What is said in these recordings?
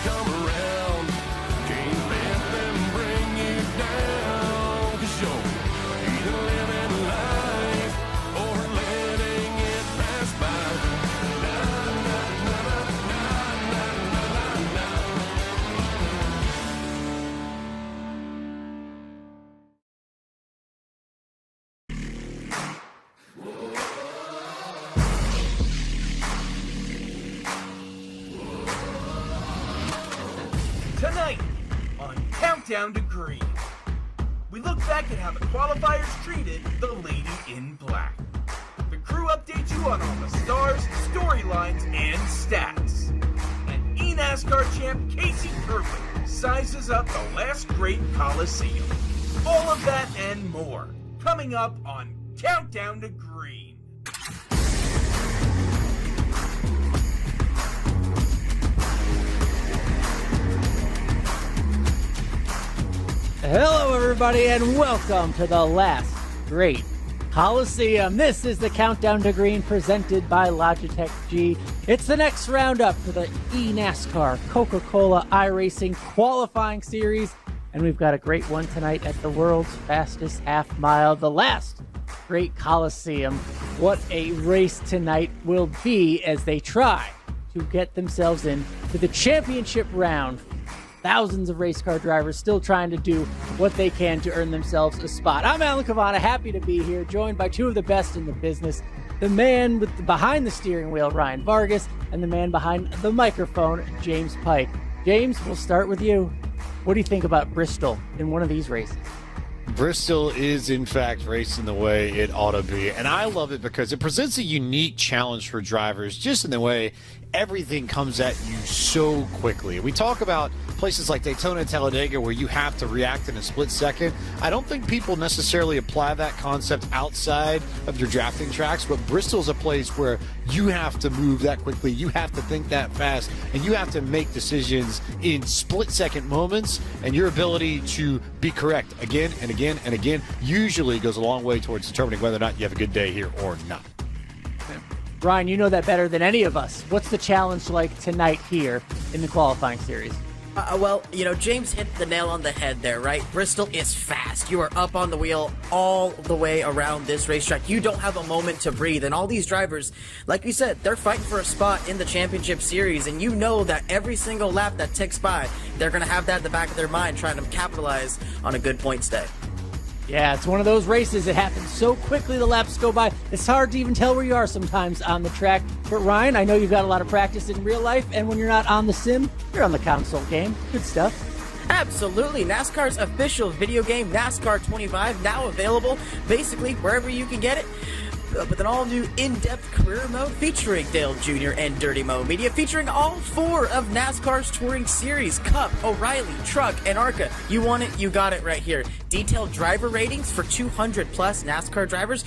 come around. Can't let them bring you down, 'cause you're either living life or letting it pass by. Na, na, na, na, na, na, na, na. Tonight on Countdown to Green, we look back at how the qualifiers treated the Lady in Black. The crew updates you on all the stars, storylines, and stats. And eNASCAR champ Casey Kirwan sizes up the last great Coliseum. All of that and more coming up on Countdown to Green. Hello, everybody, and welcome to the last great Coliseum. This is the Countdown to Green presented by Logitech G. It's the next roundup for the eNASCAR Coca-Cola iRacing qualifying series, and we've got a great one tonight at the world's fastest half mile, the last great Coliseum. What a race tonight will be as they try to get themselves in to the championship round. Thousands of race car drivers still trying to do what they can to earn themselves a spot. I'm Alan Cavana, happy to be here, joined by two of the best in the business, the man behind the steering wheel, Ryan Vargas, and the man behind the microphone, James Pike. James, we'll start with you. What do you think about Bristol in one of these races? Bristol is, in fact, racing the way it ought to be. And I love it because it presents a unique challenge for drivers, just in the way everything comes at you so quickly. We talk about places like Daytona and Talladega where you have to react in a split second. I don't think people necessarily apply that concept outside of your drafting tracks, but Bristol's a place where you have to move that quickly, you have to think that fast, and you have to make decisions in split-second moments, and your ability to be correct again and again and again usually goes a long way towards determining whether or not you have a good day here or not. Ryan, you know that better than any of us. What's the challenge like tonight here in the qualifying series? Well, you know, James hit the nail on the head there, right? Bristol is fast. You are up on the wheel all the way around this racetrack. You don't have a moment to breathe. And all these drivers, like you said, they're fighting for a spot in the championship series. And you know that every single lap that ticks by, they're going to have that in the back of their mind, trying to capitalize on a good points day. Yeah, it's one of those races. It happens so quickly, the laps go by. It's hard to even tell where you are sometimes on the track. But Ryan, I know you've got a lot of practice in real life, and when you're not on the sim, you're on the console game. Good stuff. Absolutely. NASCAR's official video game, NASCAR 25, now available basically wherever you can get it. With an all-new in-depth career mode featuring Dale Jr. and Dirty Mo Media, featuring all four of NASCAR's touring series, Cup, O'Reilly, Truck, and ARCA. You want it, you got it right here. Detailed driver ratings for 200-plus NASCAR drivers,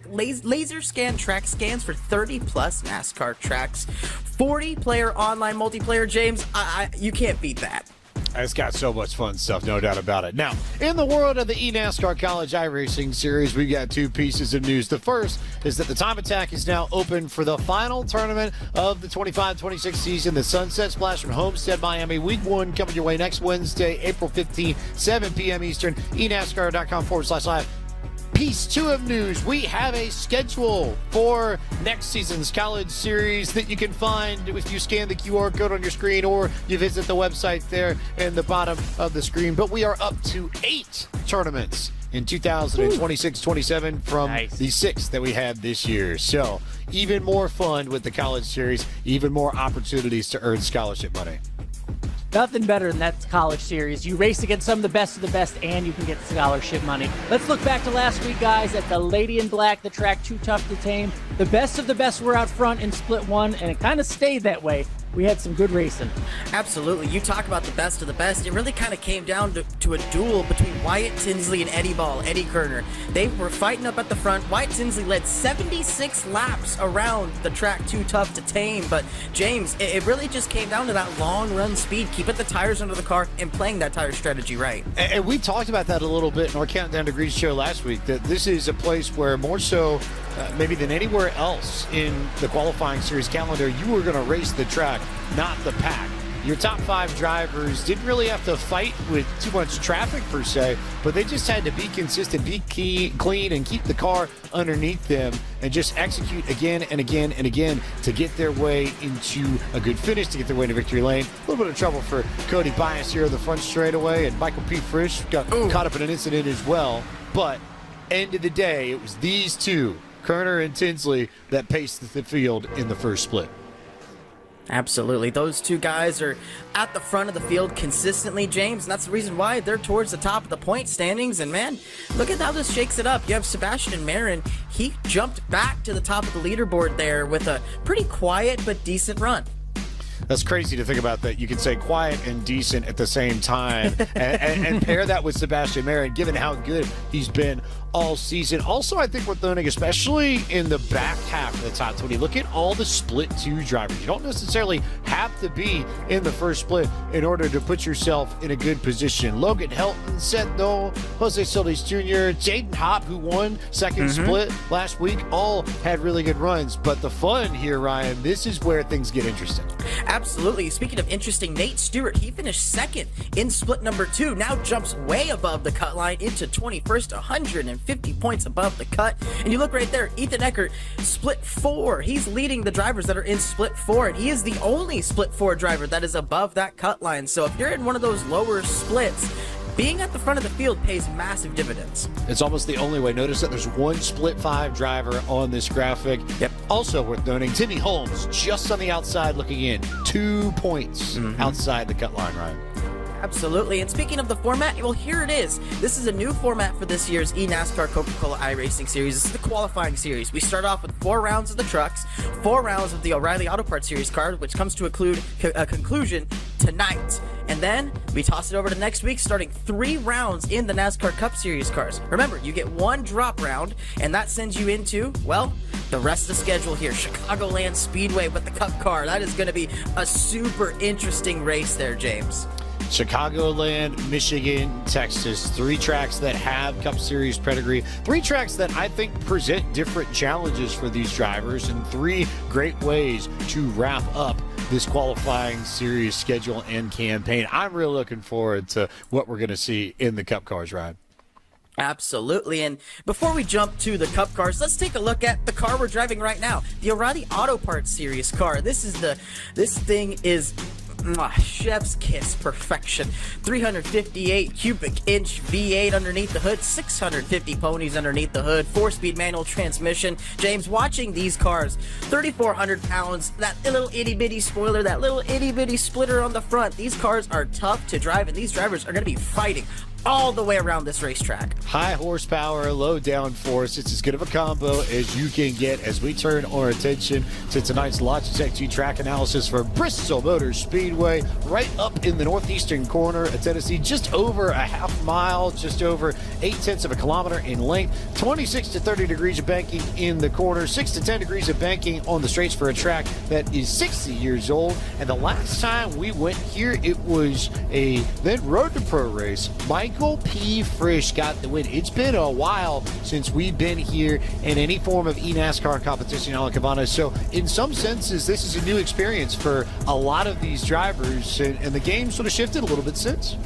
laser scan track scans for 30-plus NASCAR tracks, 40-player online multiplayer, James. You can't beat that. It's got so much fun stuff, no doubt about it. Now, in the world of the eNASCAR College iRacing Series, we've got two pieces of news. The first is that the Time Attack is now open for the final tournament of the 25-26 season, the Sunset Splash from Homestead, Miami. Week 1 coming your way next Wednesday, April 15th, 7 p.m. Eastern, eNASCAR.com/live. Piece 2 of news, we have a schedule for next season's college series that you can find if you scan the QR code on your screen or you visit the website there in the bottom of the screen. But we are up to 8 tournaments in 2026-27 from the 6 that we had this year. So even more fun with the college series, even more opportunities to earn scholarship money. Nothing better than that college series. You race against some of the best, and you can get scholarship money. Let's look back to last week, guys, at the Lady in Black, the track too tough to tame. The best of the best were out front in split 1, and it kind of stayed that way. We had some good racing. Absolutely. You talk about the best of the best. It really kind of came down to a duel between Wyatt Tinsley and Eddie Ball, Eddie Kerner. They were fighting up at the front. Wyatt Tinsley led 76 laps around the track too tough to tame. But, James, it really just came down to that long run speed, keeping the tires under the car and playing that tire strategy right. And we talked about that a little bit in our Countdown to Green show last week, that this is a place where more so maybe than anywhere else in the qualifying series calendar, you were going to race the track, not the pack. your top 5 drivers didn't really have to fight with too much traffic per se, but they just had to be consistent, be clean, and keep the car underneath them and just execute again and again and again to get their way into a good finish, to get their way to victory lane. A little bit of trouble for Cody Bias here on the front straightaway, and Michael P. Frisch got caught up in an incident as well. But end of the day, it was these two, Kerner and Tinsley, that paced the field in the first split. Absolutely. Those two guys are at the front of the field consistently, James, and that's the reason why they're towards the top of the point standings. And man, look at how this shakes it up. You have Sebastian Marin. He jumped back to the top of the leaderboard there with a pretty quiet but decent run. That's crazy to think about, that you can say quiet and decent at the same time and pair that with Sebastian Marin, given how good he's been all season. Also, I think worth noting, especially in the back half of the top 20, look at all the split 2 drivers. You don't necessarily have to be in the first split in order to put yourself in a good position. Logan Helton, Seth Noel, Jose Solis Jr., Jaden Hopp, who won second split last week, all had really good runs. But the fun here, Ryan, this is where things get interesting. Absolutely. Speaking of interesting, Nate Stewart, he finished second in split number 2, now jumps way above the cut line into 21st, 150 points above the cut. And you look right there, Ethan Eckert, split 4. He's leading the drivers that are in split 4, and he is the only split 4 driver that is above that cut line. So if you're in one of those lower splits, being at the front of the field pays massive dividends. It's almost the only way. Notice that there's one split 5 driver on this graphic. Yep. Also worth noting, Timmy Holmes just on the outside looking in. 2 points outside the cut line, Ryan. Absolutely. And speaking of the format, well, here it is. This is a new format for this year's eNASCAR Coca-Cola iRacing Series. This is the qualifying series. We start off with 4 rounds of the trucks, 4 rounds of the O'Reilly Auto Parts Series car, which comes to a conclusion tonight. And then we toss it over to next week, starting 3 rounds in the NASCAR Cup Series cars. Remember, you get 1 drop round, and that sends you into, well, the rest of the schedule here. Chicagoland Speedway with the Cup car. That is going to be a super interesting race there, James. Chicagoland, Michigan, Texas. 3 tracks that have Cup Series pedigree. 3 tracks that I think present different challenges for these drivers, and 3 great ways to wrap up this qualifying series schedule and campaign. I'm really looking forward to what we're going to see in the Cup cars, Ryan. Absolutely. And before we jump to the Cup cars, let's take a look at the car we're driving right now, the O'Reilly Auto Parts Series car. This thing is chef's kiss perfection. 358 cubic inch V8 underneath the hood, 650 ponies underneath the hood, 4-speed manual transmission. James, watching these cars, 3,400 pounds, that little itty bitty spoiler, that little itty bitty splitter on the front. These cars are tough to drive, and these drivers are going to be fighting all the way around this racetrack. High horsepower, low downforce. It's as good of a combo as you can get as we turn our attention to tonight's Logitech G track analysis for Bristol Motor Speedway, right up in the northeastern corner of Tennessee, just over a half mile, just over 0.8 of a kilometer in length, 26 to 30 degrees of banking in the corner, 6 to 10 degrees of banking on the straights for a track that is 60 years old. And the last time we went here, it was a then Road to Pro race. Michael P. Frisch got the win. It's been a while since we've been here in any form of eNASCAR competition on Cavana. So in some senses, this is a new experience for a lot of these drivers, and the game sort of shifted a little bit since.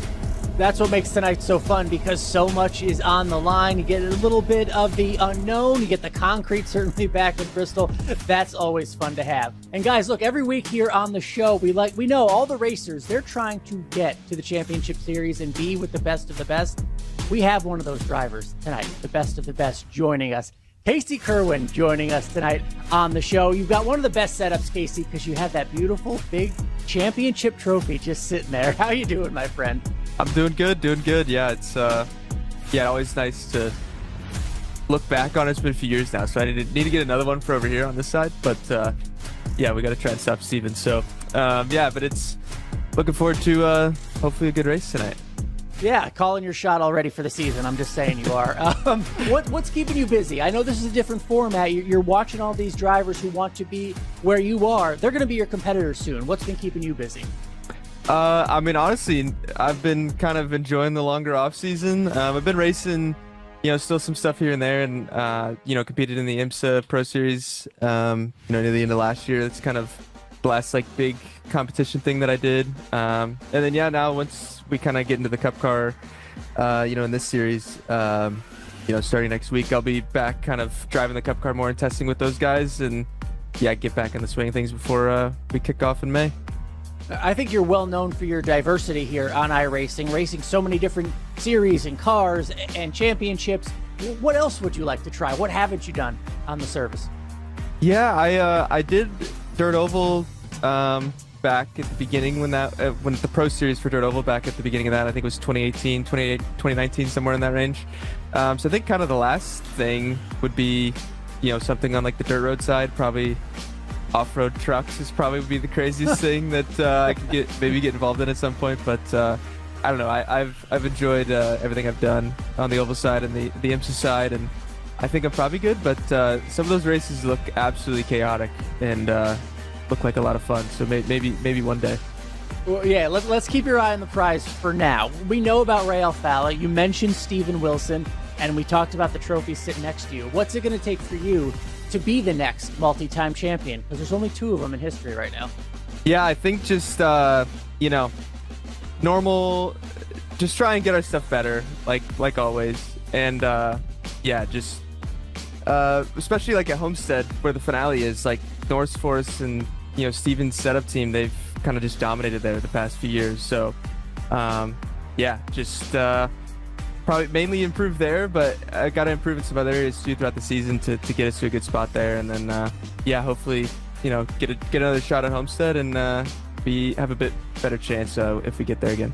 That's what makes tonight so fun, because so much is on the line. You get a little bit of the unknown. You get the concrete certainly back with Bristol. That's always fun to have. And guys, look, every week here on the show, we know all the racers, they're trying to get to the championship series and be with the best of the best. We have one of those drivers tonight, the best of the best, joining us. Casey Kirwan joining us tonight on the show. You've got one of the best setups, Casey, because you have that beautiful big championship trophy just sitting there. How you doing, my friend? I'm doing good. Yeah, it's always nice to look back on it. It's been a few years now, so I need to get another one for over here on this side. But we got to try and stop Steven. So but it's looking forward to hopefully a good race tonight. Yeah, calling your shot already for the season. I'm just saying you are. What's keeping you busy? I know this is a different format. You're watching all these drivers who want to be where you are. They're going to be your competitors soon. What's been keeping you busy? Honestly, I've been kind of enjoying the longer off season. I've been racing, still some stuff here and there, and competed in the IMSA Pro Series, near the end of last year. That's kind of the last like big competition thing that I did. And then now once we kind of get into the Cup car, in this series, starting next week, I'll be back kind of driving the Cup car more and testing with those guys, and get back in the swing of things before we kick off in May. I think you're well known for your diversity here on iRacing, racing so many different series and cars and championships. What else would you like to try? What haven't you done on the service? Yeah, I did Dirt Oval back at the beginning when the Pro Series for Dirt Oval back at the beginning of that. I think it was 2018, 2019, somewhere in that range. So I think kind of the last thing would be, something on like the dirt road side, probably off-road trucks is probably would be the craziest thing that I could get involved in at some point. But I don't know. I've enjoyed everything I've done on the oval side and the IMSA side, and I think I'm probably good. But some of those races look absolutely chaotic and look like a lot of fun. So maybe one day. Well, yeah, let's keep your eye on the prize for now. We know about Ray Alfala. You mentioned Steven Wilson, and we talked about the trophy sitting next to you. What's it going to take for you to be the next multi-time champion? Because there's only 2 of them in history right now. Yeah, I think just, normal, just try and get our stuff better, like always. And, just, especially like at Homestead where the finale is, like Norris Force and, Steven's setup team, they've kind of just dominated there the past few years. So, just probably mainly improve there, but I got to improve in some other areas too throughout the season to get us to a good spot there. And then, hopefully, get another shot at Homestead and have a bit better chance if we get there again.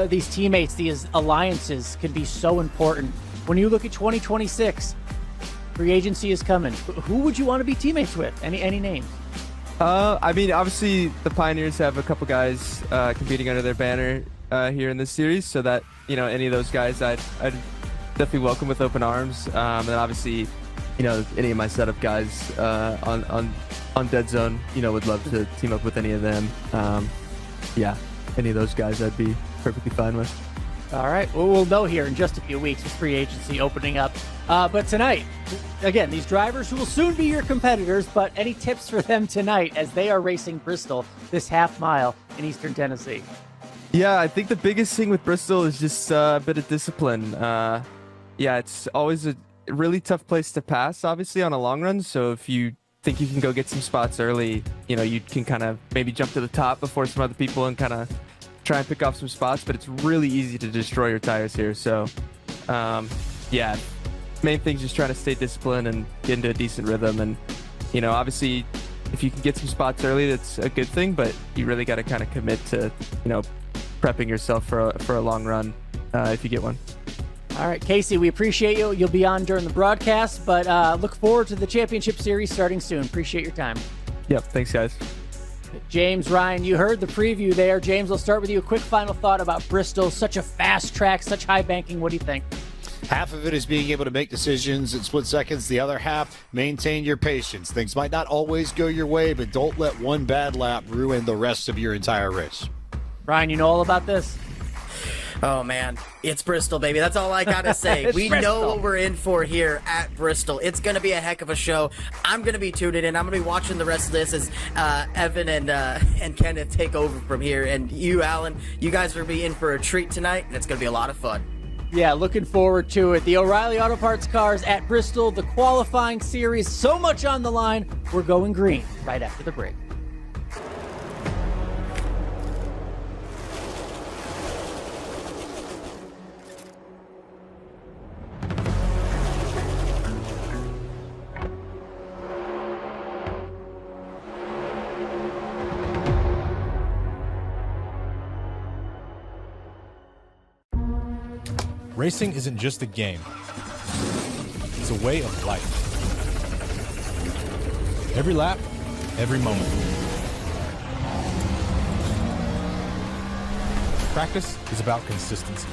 These teammates, these alliances can be so important. When you look at 2026, free agency is coming. Who would you want to be teammates with? Any names? Obviously the Pioneers have a couple guys competing under their banner here in this series, so that any of those guys I'd definitely welcome with open arms. And obviously, any of my setup guys on Dead Zone, would love to team up with any of them. Any of those guys I'd be perfectly fine with. All right. Well, we'll know here in just a few weeks with free agency opening up. But tonight, again, these drivers who will soon be your competitors, but any tips for them tonight as they are racing Bristol, this half mile in Eastern Tennessee? Yeah, I think the biggest thing with Bristol is just a bit of discipline. It's always a really tough place to pass, obviously, on a long run. So if you think you can go get some spots early, you can kind of maybe jump to the top before some other people and kind of try and pick off some spots, but it's really easy to destroy your tires here. So, main thing is just trying to stay disciplined and get into a decent rhythm. And, obviously, if you can get some spots early, that's a good thing, but you really got to kind of commit to, prepping yourself for a long run if you get one. All right, Casey, we appreciate you. You'll be on during the broadcast, but look forward to the championship series starting soon. Appreciate your time. Yep, thanks, guys. James, Ryan, you heard the preview there. James, we'll start with you. A quick final thought about Bristol. Such a fast track, such high banking. What do you think? Half of it is being able to make decisions in split seconds. The other half, maintain your patience. Things might not always go your way, but don't let one bad lap ruin the rest of your entire race. Ryan, you know all about this? Oh, man. It's Bristol, baby. That's all I got to say. We know what we're in for here at Bristol. It's going to be a heck of a show. I'm going to be tuning in. I'm going to be watching the rest of this as Evan and Kenneth take over from here. And you, Alan, you guys are going to be in for a treat tonight, and it's going to be a lot of fun. Yeah, looking forward to it. The O'Reilly Auto Parts cars at Bristol, the qualifying series, so much on the line. We're going green right after the break. Racing isn't just a game. It's a way of life. Every lap, every moment. Practice is about consistency.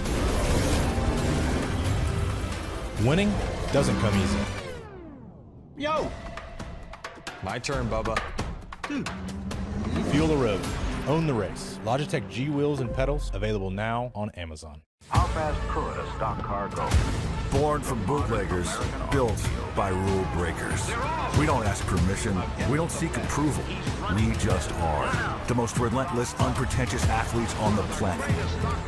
Winning doesn't come easy. Yo! My turn, Bubba. Feel the road. Own the race. Logitech G wheels and pedals available now on Amazon. How fast could a stock car go? Born from bootleggers, built by rule breakers. We don't ask permission. We don't seek approval. We just are. The most relentless, unpretentious athletes on the planet.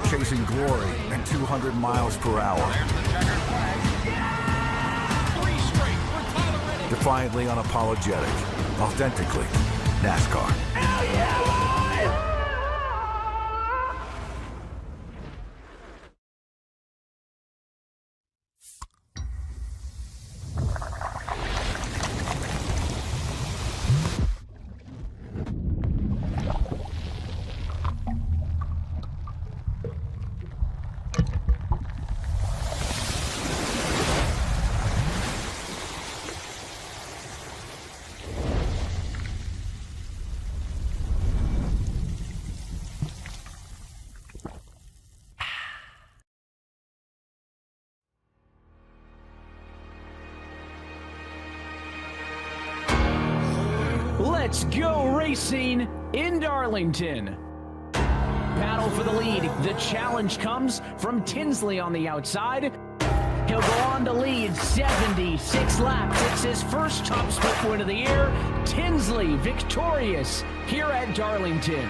Chasing glory at 200 miles per hour. Defiantly unapologetic. Authentically NASCAR. Hell yeah, boy! Let's go racing in Darlington. Battle for the lead. The challenge comes from Tinsley on the outside. He'll go on to lead 76 laps. It's his first top split win of the year. Tinsley victorious here at Darlington.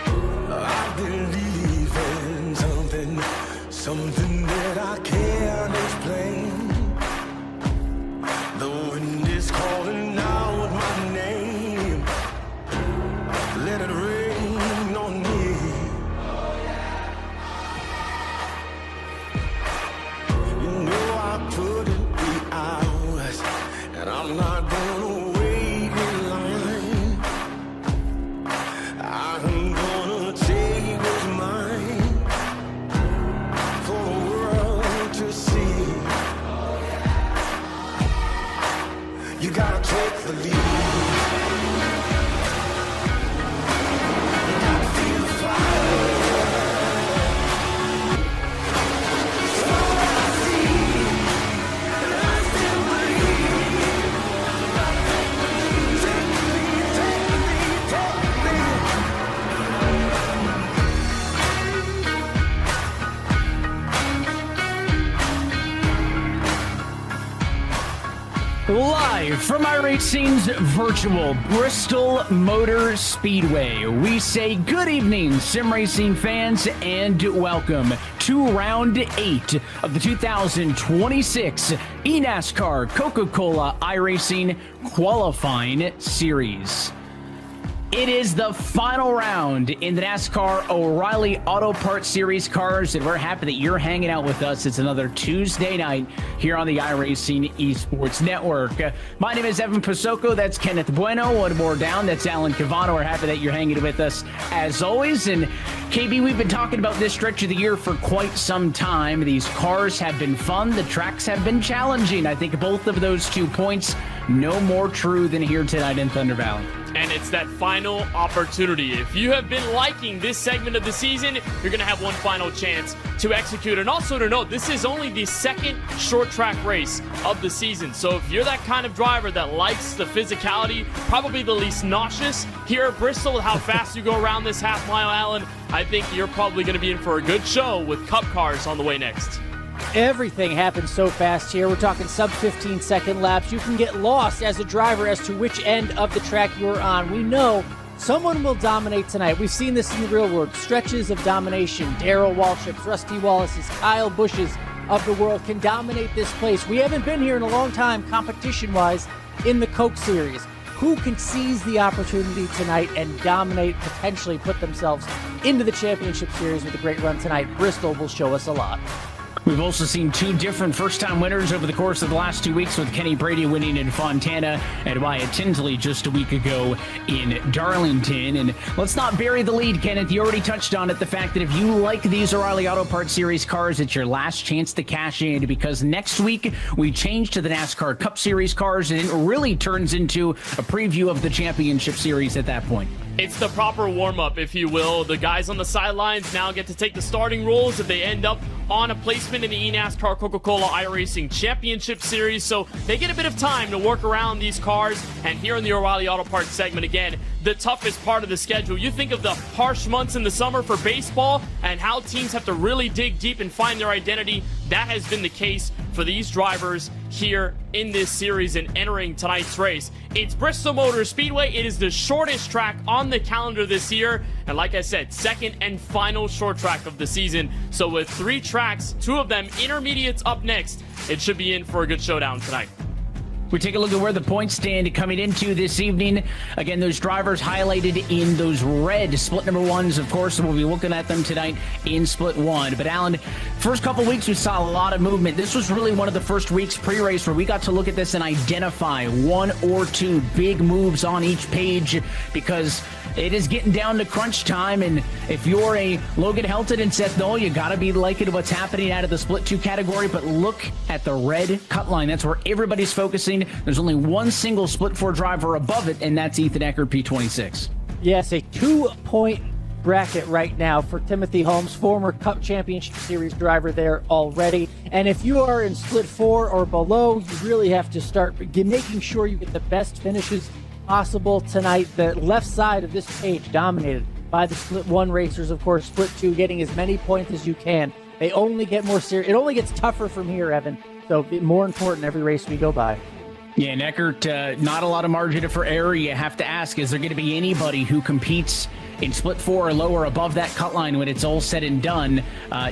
I believe in something that I can't explain. The wind is calling out my name. Let it rain on me. You know I put in the hours, and I'm not gonna wait in line. I'm gonna take what's mine for the world to see. You gotta take the lead. You gotta feel the fire. So I see, and I still believe. Take the lead, take the lead, take the lead. Live from iRacing's virtual Bristol Motor Speedway, we say good evening, sim racing fans, and welcome to round 8 of the 2026 eNASCAR Coca-Cola iRacing qualifying series. It is the final round in the NASCAR O'Reilly Auto Parts Series cars, and we're happy that you're hanging out with us. It's another Tuesday night here on the iRacing Esports Network. My name is Evan Pasoko. That's Kenneth Bueno. One more down. That's Alan Cavano. We're happy that you're hanging with us as always. And KB, we've been talking about this stretch of the year for quite some time. These cars have been fun. The tracks have been challenging. I think both of those 2 points, no more true than here tonight in Thunder Valley. And it's that final opportunity. If you have been liking this segment of the season, you're going to have one final chance to execute. And also to note, this is only the second short track race of the season. So if you're that kind of driver that likes the physicality, probably the least nauseous here at Bristol with how fast you go around this half mile, Alan, I think you're probably going to be in for a good show with Cup cars on the way next. Everything happens so fast here. We're talking sub 15-second laps. You can get lost as a driver as to which end of the track you're on. We know someone will dominate tonight. We've seen this in the real world. Stretches of domination. Darrell Waltrip's, Rusty Wallace's, Kyle Busch's of the world can dominate this place. We haven't been here in a long time, competition-wise, in the Coke Series. Who can seize the opportunity tonight and dominate, potentially put themselves into the championship series with a great run tonight? Bristol will show us a lot. We've also seen two different first-time winners over the course of the last 2 weeks, with Kenny Brady winning in Fontana and Wyatt Tinsley just a week ago in Darlington. And let's not bury the lead, Kenneth. You already touched on it, the fact that if you like these O'Reilly Auto Parts Series cars, it's your last chance to cash in, because next week we change to the NASCAR Cup Series cars, and it really turns into a preview of the championship series at that point. It's the proper warm-up, if you will. The guys on the sidelines now get to take the starting roles if they end up on a placement in the eNASCAR Coca-Cola iRacing Championship Series, so they get a bit of time to work around these cars. And here in the O'Reilly Auto Parts segment, again, the toughest part of the schedule. You think of the harsh months in the summer for baseball and how teams have to really dig deep and find their identity. That has been the case for these drivers here in this series and entering tonight's race. It's Bristol Motor Speedway. It is the shortest track on the calendar this year. And like I said, second and final short track of the season. So with 3 tracks, 2 of them intermediates up next, it should be in for a good showdown tonight. We take a look at where the points stand coming into this evening. Again, those drivers highlighted in those red split number 1s, of course, we'll be looking at them tonight in split 1. But Alan, first couple weeks we saw a lot of movement. This was really one of the first weeks pre-race where we got to look at this and identify 1 or 2 big moves on each page, because it is getting down to crunch time. And if you're a Logan Helton and Seth Knoll, you got to be liking what's happening out of the split 2 category. But look at the red cut line. That's where everybody's focusing. There's only one single split 4 driver above it, and that's Ethan Eckert, P26. Yes, a 2-point bracket right now for Timothy Holmes, former Cup Championship Series driver there already. And if you are in split 4 or below, you really have to start making sure you get the best finishes possible tonight. The left side of this page dominated by the split 1 racers, of course. Split 2 getting as many points as you can. They only get more serious. It only gets tougher from here, Evan. So more important every race we go by. Yeah, and Eckert, not a lot of margin for error. You have to ask, is there going to be anybody who competes in split 4 or lower above that cut line when it's all said and done?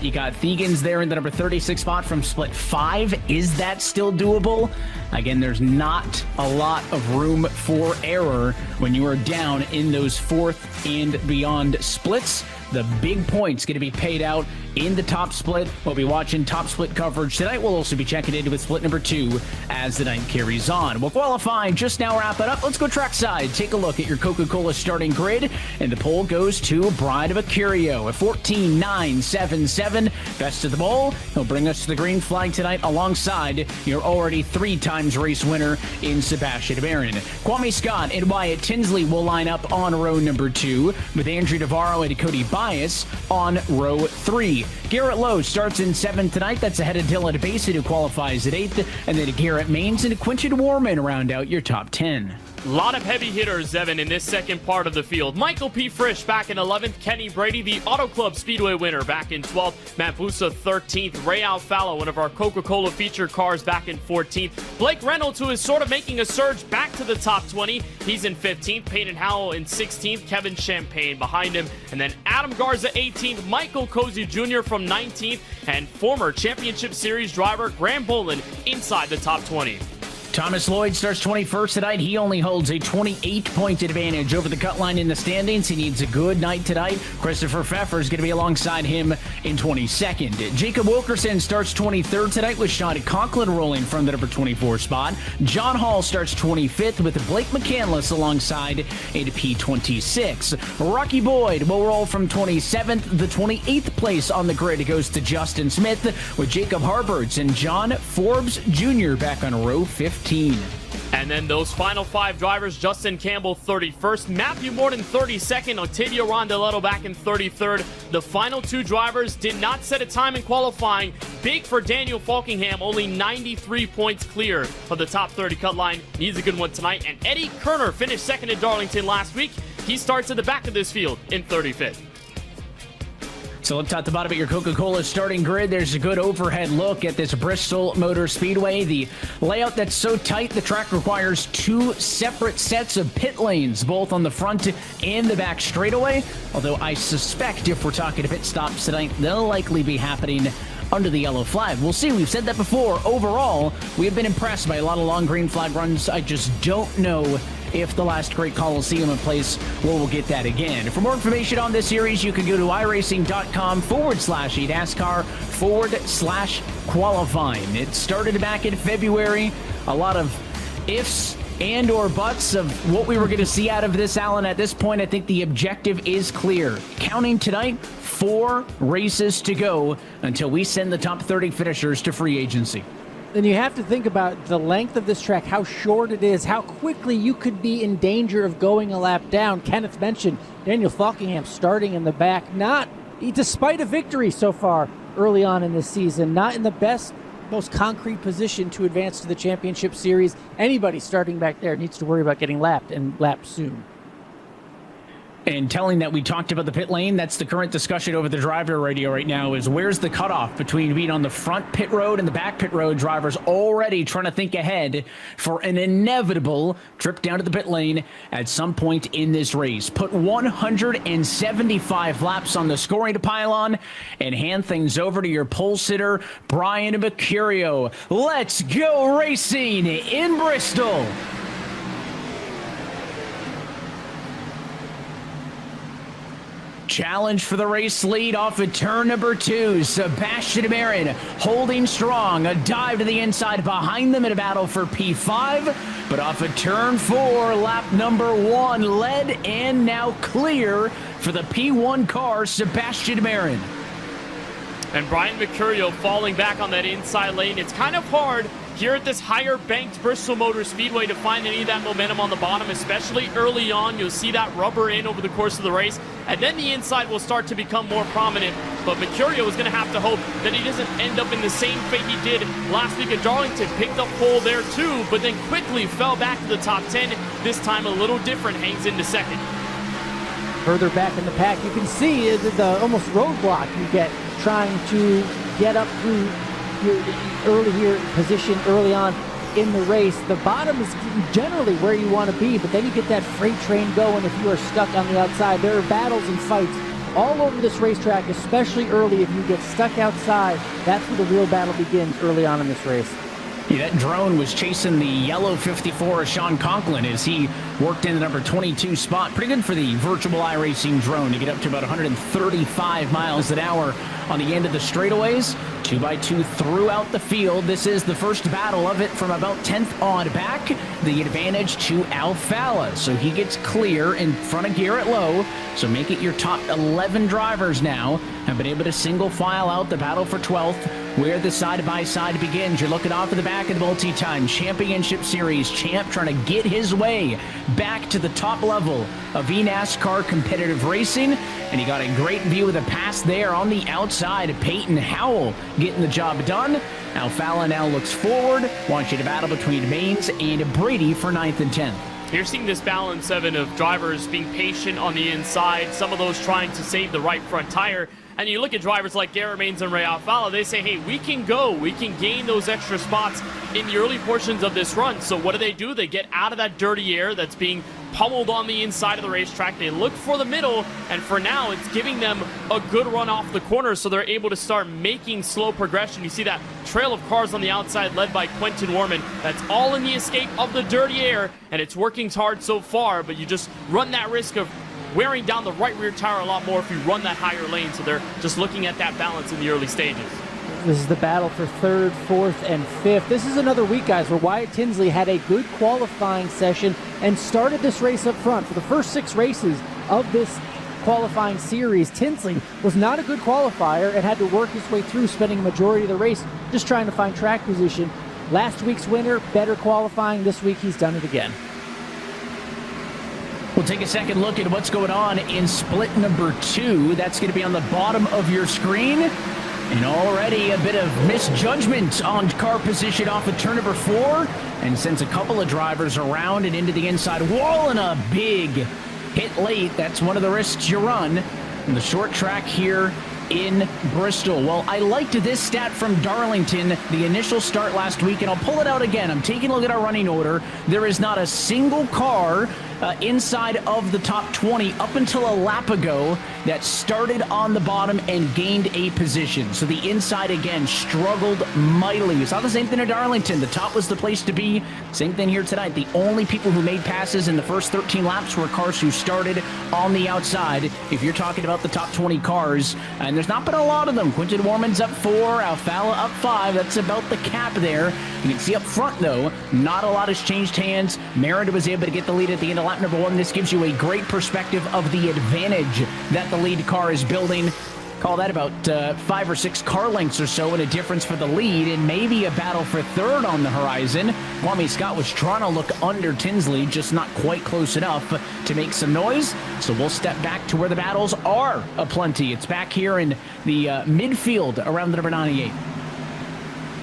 You got Thegans there in the number 36 spot from split 5. Is that still doable? Again, there's not a lot of room for error when you are down in those 4th and beyond splits. The big points going to be paid out in the top split. We'll be watching top split coverage tonight. We'll also be checking into with split number 2 as the night carries on. We'll qualify just now, wrap it up. Let's go trackside. Take a look at your Coca-Cola starting grid. And the poll goes to Bride of Acurio at 14.977. Best of the bowl. He'll bring us to the green flag tonight alongside your already 3 times race winner in Sebastian Barron. Kwame Scott and Wyatt Tinsley will line up on row number 2 with Andrew Navarro and Cody Bias on row 3. Garrett Lowe starts in 7th tonight. That's ahead of Dylan Basin, who qualifies at 8th. And then Garrett Maines and Quinton Warman round out your top 10. A lot of heavy hitters, Evan, in this second part of the field. Michael P. Frisch back in 11th. Kenny Brady, the Auto Club Speedway winner, back in 12th. Matt Busa, 13th. Ray Alfalo, one of our Coca-Cola featured cars, back in 14th. Blake Reynolds, who is sort of making a surge back to the top 20. He's in 15th. Peyton Howell in 16th. Kevin Champagne behind him. And then Adam Garza, 18th. Michael Cozy Jr. from 19th. And former Championship Series driver Graham Boland inside the top 20. Thomas Lloyd starts 21st tonight. He only holds a 28-point advantage over the cut line in the standings. He needs a good night tonight. Christopher Pfeffer is going to be alongside him in 22nd. Jacob Wilkerson starts 23rd tonight with Sean Conklin rolling from the number 24 spot. John Hall starts 25th with Blake McCandless alongside in P26. Rocky Boyd will roll from 27th. The 28th place on the grid goes to Justin Smith with Jacob Harberts and John Forbes Jr. back on row 15. And then those final 5 drivers, Justin Campbell 31st, Matthew Morton 32nd, Octavio Rondeletto back in 33rd. The final 2 drivers did not set a time in qualifying. Big for Daniel Falkingham, only 93 points clear of the top 30 cut line. Needs a good one tonight. And Eddie Kerner finished second in Darlington last week. He starts at the back of this field in 35th. So up top to bottom at your Coca-Cola starting grid, there's a good overhead look at this Bristol Motor Speedway. The layout that's so tight, the track requires 2 separate sets of pit lanes, both on the front and the back straightaway. Although I suspect if we're talking pit stops tonight, they'll likely be happening under the yellow flag. We'll see. We've said that before. Overall, we have been impressed by a lot of long green flag runs. I just don't know if the last great Coliseum in place, well, we'll get that again. For more information on this series, you can go to iRacing.com/eNASCAR/qualifying. It started back in February. A lot of ifs and or buts of what we were going to see out of this, Alan. At this point, I think the objective is clear. Counting tonight, 4 races to go until we send the top 30 finishers to free agency. then you have to think about the length of this track, how short it is, how quickly you could be in danger of going a lap down. Kenneth mentioned Daniel Falkingham starting in the back, despite a victory so far early on in this season, not in the best, most concrete position to advance to the championship series. Anybody starting back there needs to worry about getting lapped, and lapped soon. And telling that we talked about the pit lane, that's the current discussion over the driver radio right now, is where's the cutoff between being on the front pit road and the back pit road. Drivers already trying to think ahead for an inevitable trip down to the pit lane at some point in this race. Put 175 laps on the scoring pylon and hand things over to your pole sitter, Brian Mercurio. Let's go racing in Bristol. Challenge for the race lead off of turn number 2. Sebastian Marin holding strong. A dive to the inside behind them in a battle for P5. But off of turn 4, lap number 1, led and now clear for the P1 car, Sebastian Marin. And Brian Mercurio falling back on that inside lane. It's kind of hard here at this higher banked Bristol Motor Speedway to find any of that momentum on the bottom, especially early on. You'll see that rubber in over the course of the race, and then the inside will start to become more prominent. But Mercurio is going to have to hope that he doesn't end up in the same fate he did last week at Darlington. Picked up pole there too, but then quickly fell back to the top 10. This time a little different, hangs into second. Further back in the pack, you can see the almost roadblock you get trying to get up through your position early on in the race. The bottom is generally where you want to be, but then you get that freight train going if you are stuck on the outside. There are battles and fights all over this racetrack, especially early. If you get stuck outside, that's where the real battle begins early on in this race. Yeah, that drone was chasing the yellow 54 of Sean Conklin as he worked in the number 22 spot. Pretty good for the virtual iRacing drone to get up to about 135 miles an hour on the end of the straightaways. 2x2 throughout the field. This is the first battle of it from about 10th on back. The advantage to Alfala. So he gets clear in front of Garrett Lowe. So make it your top 11 drivers now have been able to single file out the battle for 12th, where the side-by-side begins. You're looking off of the back of the multi-time championship series champ trying to get his way back to the top level of eNASCAR competitive racing. And he got a great view of the pass there on the outside. Peyton Howell getting the job done. Alfala now looks forward. Wants you to battle between Maines and Brady for 9th and 10th. You're seeing this balance, Evan, of drivers being patient on the inside, some of those trying to save the right front tire. And you look at drivers like Garrett Maines and Ray Alfala, they say, hey, we can gain those extra spots in the early portions of this run. So what do? They get out of that dirty air that's being pummeled on the inside of the racetrack. They look for the middle, and for now, it's giving them a good run off the corner, so they're able to start making slow progression. You see that trail of cars on the outside led by Quentin Warman. That's all in the escape of the dirty air, and it's working hard so far, but you just run that risk of wearing down the right rear tire a lot more if you run that higher lane, so they're just looking at that balance in the early stages. This is the battle for 3rd, 4th, and 5th. This is another week, guys, where Wyatt Tinsley had a good qualifying session and started this race up front. For the first 6 races of this qualifying series, Tinsley was not a good qualifier and had to work his way through, spending a majority of the race just trying to find track position. Last week's winner, better qualifying. This week, he's done it again. We'll take a second look at what's going on in split number 2. That's going to be on the bottom of your screen. And already a bit of misjudgment on car position off of turn number 4, and sends a couple of drivers around and into the inside wall, and a big hit late. That's one of the risks you run in the short track here in Bristol. Well, I liked this stat from Darlington, the initial start last week, and I'll pull it out again. I'm taking a look at our running order. There is not a single car inside of the top 20 up until a lap ago that started on the bottom and gained a position. So the inside, again, struggled mightily. We saw the same thing at Darlington. The top was the place to be. Same thing here tonight. The only people who made passes in the first 13 laps were cars who started on the outside. If you're talking about the top 20 cars, and there's not been a lot of them. Quentin Warman's up 4, Alfala up 5. That's about the cap there. You can see up front, though, not a lot has changed hands. Merida was able to get the lead at the end of lap number 1. This gives you a great perspective of the advantage that the lead car is building. Call that about 5 or 6 car lengths or so, and a difference for the lead, and maybe a battle for third on the horizon. Kwame Scott was trying to look under Tinsley, just not quite close enough to make some noise. So we'll step back to where the battles are aplenty. It's back here in the midfield around the number 98.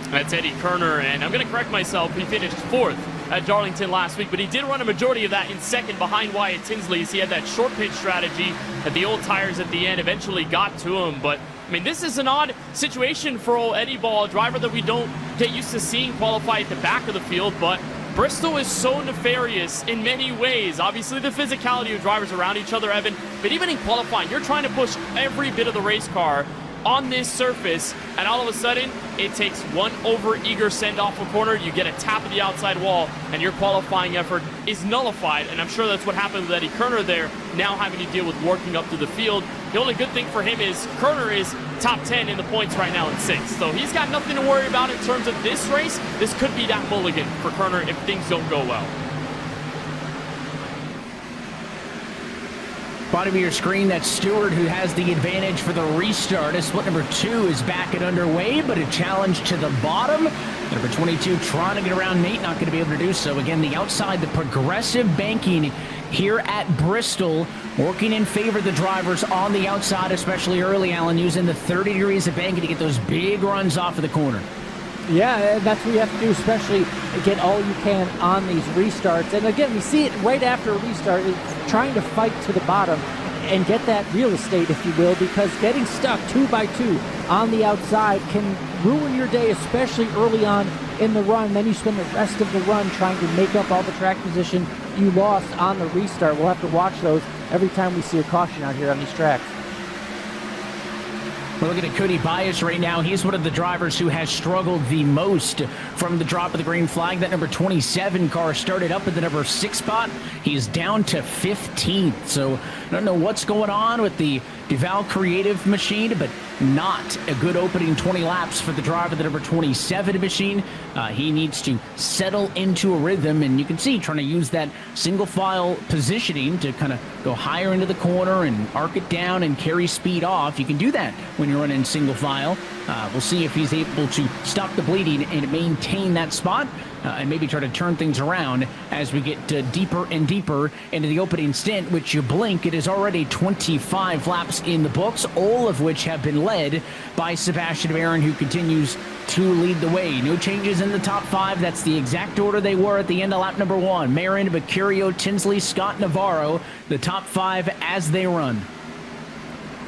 That's Eddie Kerner, and I'm going to correct myself. He finished 4th at Darlington last week, but he did run a majority of that in 2nd behind Wyatt Tinsley. So he had that short pitch strategy that the old tires at the end eventually got to him. But, I mean, this is an odd situation for old Eddie Ball, a driver that we don't get used to seeing qualify at the back of the field. But Bristol is so nefarious in many ways. Obviously, the physicality of drivers around each other, Evan, but even in qualifying, you're trying to push every bit of the race car on this surface, and all of a sudden it takes one over-eager send-off a corner, you get a tap of the outside wall, and your qualifying effort is nullified. And I'm sure that's what happened with Eddie Kerner there, now having to deal with working up to the field. The only good thing for him is Kerner is top 10 in the points right now in 6th, so he's got nothing to worry about in terms of this race. This could be that mulligan for Kerner if things don't go well. Bottom of your screen, that's Stewart who has the advantage for the restart. As split number 2 is back and underway, but a challenge to the bottom. Number 22 trying to get around Nate, not going to be able to do so. Again, the outside, the progressive banking here at Bristol, working in favor of the drivers on the outside, especially early, Alan, using the 30 degrees of banking to get those big runs off of the corner. Yeah, that's what you have to do, especially get all you can on these restarts. And again, we see it right after a restart, trying to fight to the bottom and get that real estate, if you will, because getting stuck 2 by 2 on the outside can ruin your day, especially early on in the run. Then you spend the rest of the run trying to make up all the track position you lost on the restart. We'll have to watch those every time we see a caution out here on these tracks. We're looking at Cody Bias right now. He's one of the drivers who has struggled the most from the drop of the green flag. That number 27 car started up at the number 6 spot. He's down to 15th. So I don't know what's going on with the Duval Creative machine, but not a good opening 20 laps for the driver of the number 27 machine. He needs to settle into a rhythm, and you can see trying to use that single file positioning to kind of go higher into the corner and arc it down and carry speed off. You can do that when you're running single file. We'll see if he's able to stop the bleeding and maintain that spot, and maybe try to turn things around as we get deeper and deeper into the opening stint, which you blink, it is already 25 laps in the books, all of which have been led by Sebastian Barron, who continues to lead the way. No changes in the top 5. That's the exact order they were at the end of lap number 1. Marin, Mercurio, Tinsley, Scott, Navarro, the top 5 as they run.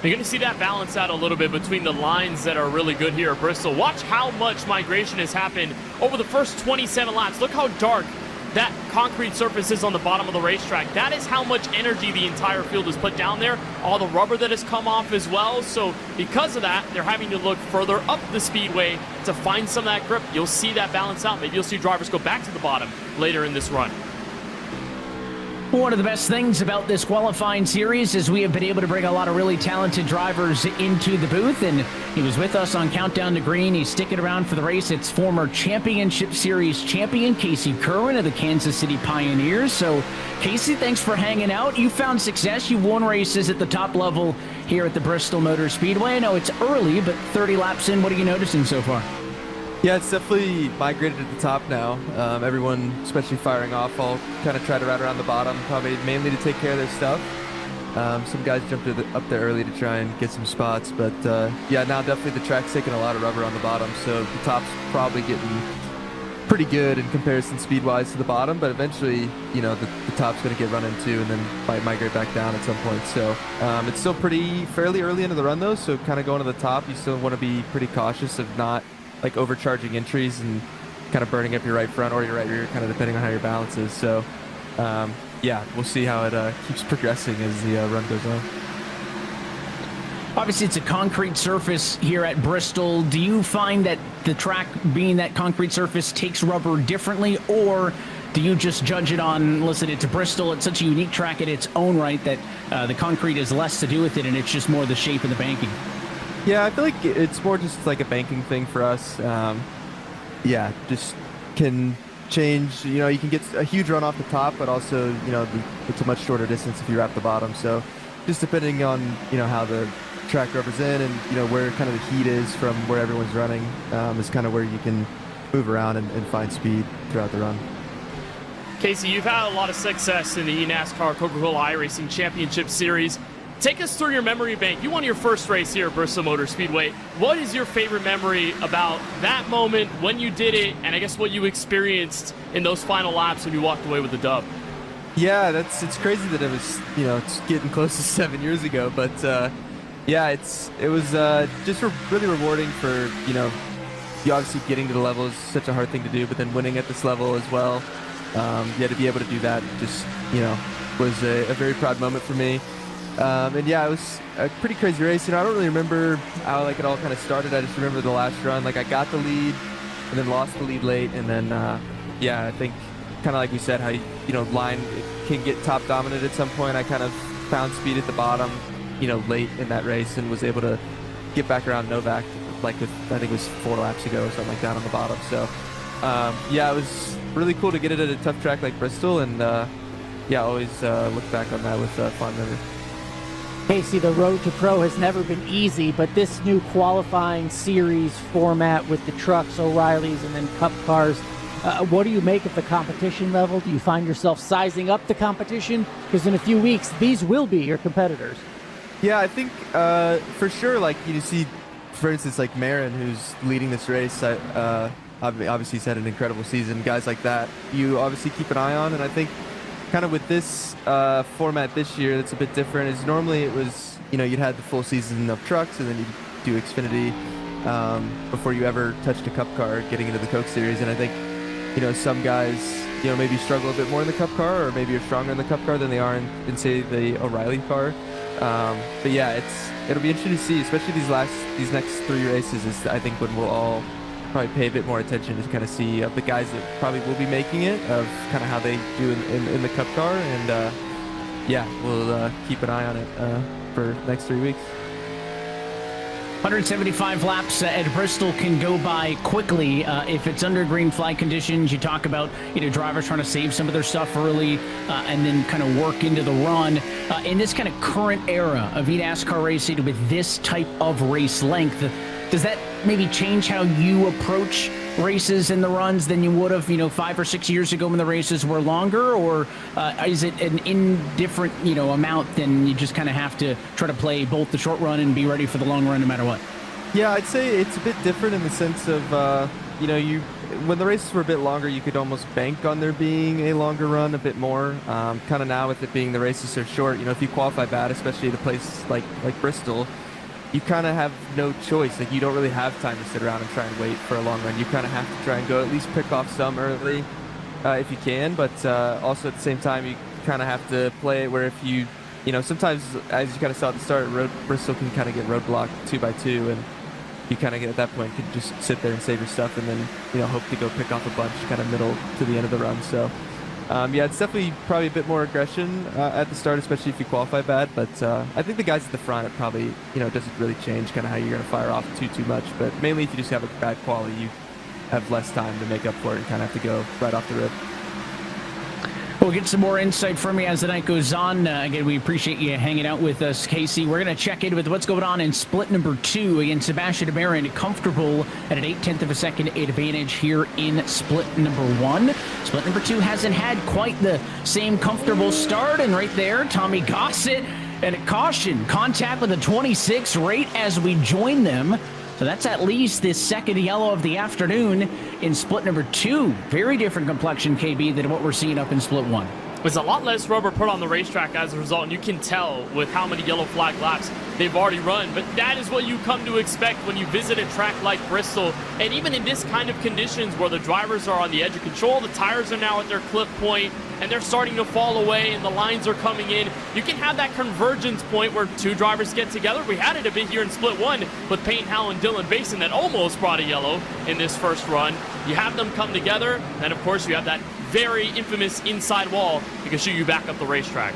You're going to see that balance out a little bit between the lines that are really good here at Bristol. Watch how much migration has happened over the first 27 laps. Look how dark that concrete surface is on the bottom of the racetrack. That is how much energy the entire field has put down there. All the rubber that has come off as well. So because of that, they're having to look further up the speedway to find some of that grip. You'll see that balance out. Maybe you'll see drivers go back to the bottom later in this run. One of the best things about this qualifying series is we have been able to bring a lot of really talented drivers into the booth, and he was with us on Countdown to Green. He's sticking around for the race. It's former Championship Series champion Casey Kirwan of the Kansas City Pioneers. So, Casey, thanks for hanging out. You found success. You won races at the top level here at the Bristol Motor Speedway. I know it's early, but 30 laps in, what are you noticing so far? Yeah, it's definitely migrated to the top now. Everyone, especially firing off, all kind of try to ride around the bottom, probably mainly to take care of their stuff. Some guys jumped up there early to try and get some spots, but yeah, now definitely the track's taking a lot of rubber on the bottom, so the top's probably getting pretty good in comparison speed-wise to the bottom, but eventually, you know, the top's going to get run into and then might migrate back down at some point. So it's still fairly early into the run, though, so kind of going to the top, you still want to be pretty cautious of not like overcharging entries and kind of burning up your right front or your right rear, kind of depending on how your balance is. So yeah, we'll see how it keeps progressing as the run goes on. Obviously, it's a concrete surface here at Bristol. Do you find that the track, being that concrete surface, takes rubber differently, or do you just judge it on, listen, it's a Bristol, it's such a unique track in its own right that the concrete has less to do with it and it's just more the shape of the banking? Yeah, I feel like it's more just like a banking thing for us. Yeah, just can change. You know, you can get a huge run off the top, but also, you know, it's a much shorter distance if you wrap the bottom. So just depending on, you know, how the track rubber's in, and where kind of the heat is from where everyone's running is kind of where you can move around and find speed throughout the run. Casey, you've had a lot of success in the eNASCAR Coca-Cola iRacing Championship Series. Take us through your memory bank. You won your first race here at Bristol Motor Speedway. What is your favorite memory about that moment, when you did it, and I guess what you experienced in those final laps when you walked away with the dub? Yeah, it's crazy that it was, it's getting close to 7 years ago, but yeah, it was just really rewarding for, you obviously getting to the level is such a hard thing to do, but then winning at this level as well. Yeah, to be able to do that just, was a very proud moment for me. And yeah, it was a pretty crazy race. I don't really remember how it all kind of started. I just remember the last run. I got the lead and then lost the lead late. And then, yeah, I think kind of like we said, how, line can get top dominant at some point. I kind of found speed at the bottom, late in that race and was able to get back around Novak, I think it was 4 laps ago or something like that on the bottom. So, yeah, it was really cool to get it at a tough track like Bristol. And, yeah, always look back on that with fun memory. Casey, the road to pro has never been easy, but this new qualifying series format with the trucks, O'Reillys, and then Cup cars, what do you make of the competition level? Do you find yourself sizing up the competition? Because in a few weeks, these will be your competitors. Yeah, I think for sure, you see, for instance, Marin, who's leading this race, obviously he's had an incredible season. Guys like that, you obviously keep an eye on, and I think kind of with this format this year, it's a bit different. Is normally it was, you'd had the full season of trucks, and then you'd do Xfinity before you ever touched a Cup car, getting into the Coke Series. And I think, some guys, maybe struggle a bit more in the Cup car, or maybe are stronger in the Cup car than they are in say, the O'Reilly car. But yeah, it'll be interesting to see, especially these next 3 races. Is I think when we'll all probably pay a bit more attention to kind of see the guys that probably will be making it, of kind of how they do in the Cup car. And yeah, we'll keep an eye on it for the next 3 weeks. 175 laps at Bristol can go by quickly if it's under green flag conditions. You talk about drivers trying to save some of their stuff early and then kind of work into the run. In this kind of current era of eNASCAR racing with this type of race length, does that maybe change how you approach races and the runs than you would have 5 or 6 years ago when the races were longer? Or is it an indifferent amount, then you just kind of have to try to play both the short run and be ready for the long run no matter what? Yeah, I'd say it's a bit different in the sense of when the races were a bit longer, you could almost bank on there being a longer run a bit more. Kind of now with it being the races so short, if you qualify bad, especially at a place like Bristol, you kind of have no choice. You don't really have time to sit around and try and wait for a long run. You kind of have to try and go at least pick off some early if you can, but also at the same time, you kind of have to play it where if you sometimes, as you kind of saw at the start, Bristol can kind of get roadblocked 2 by 2, and you kind of get at that point can just sit there and save your stuff and then hope to go pick off a bunch kind of middle to the end of the run. So yeah, it's definitely probably a bit more aggression at the start, especially if you qualify bad. But I think the guys at the front, it probably doesn't really change kind of how you're going to fire off too much. But mainly if you just have a bad quality, you have less time to make up for it and kind of have to go right off the rip. We'll get some more insight from you as the night goes on. Again, we appreciate you hanging out with us, Casey. We're going to check in with what's going on in split number 2 against Sebastian Marin, comfortable at an 0.8 of a second advantage here in split number 1. Split number 2 hasn't had quite the same comfortable start, and right there, Tommy Gossett and a caution, contact with a 26 right as we join them. So that's at least the second yellow of the afternoon in split number 2. Very different complexion, KB, than what we're seeing up in split 1. There's a lot less rubber put on the racetrack as a result, and you can tell with how many yellow flag laps they've already run. But that is what you come to expect when you visit a track like Bristol. And even in this kind of conditions where the drivers are on the edge of control, the tires are now at their clip point, and they're starting to fall away, and the lines are coming in. You can have that convergence point where 2 drivers get together. We had it a bit here in split 1 with Payne Howell and Dylan Basin that almost brought a yellow in this first run. You have them come together, and of course you have that very infamous inside wall that can shoot you back up the racetrack.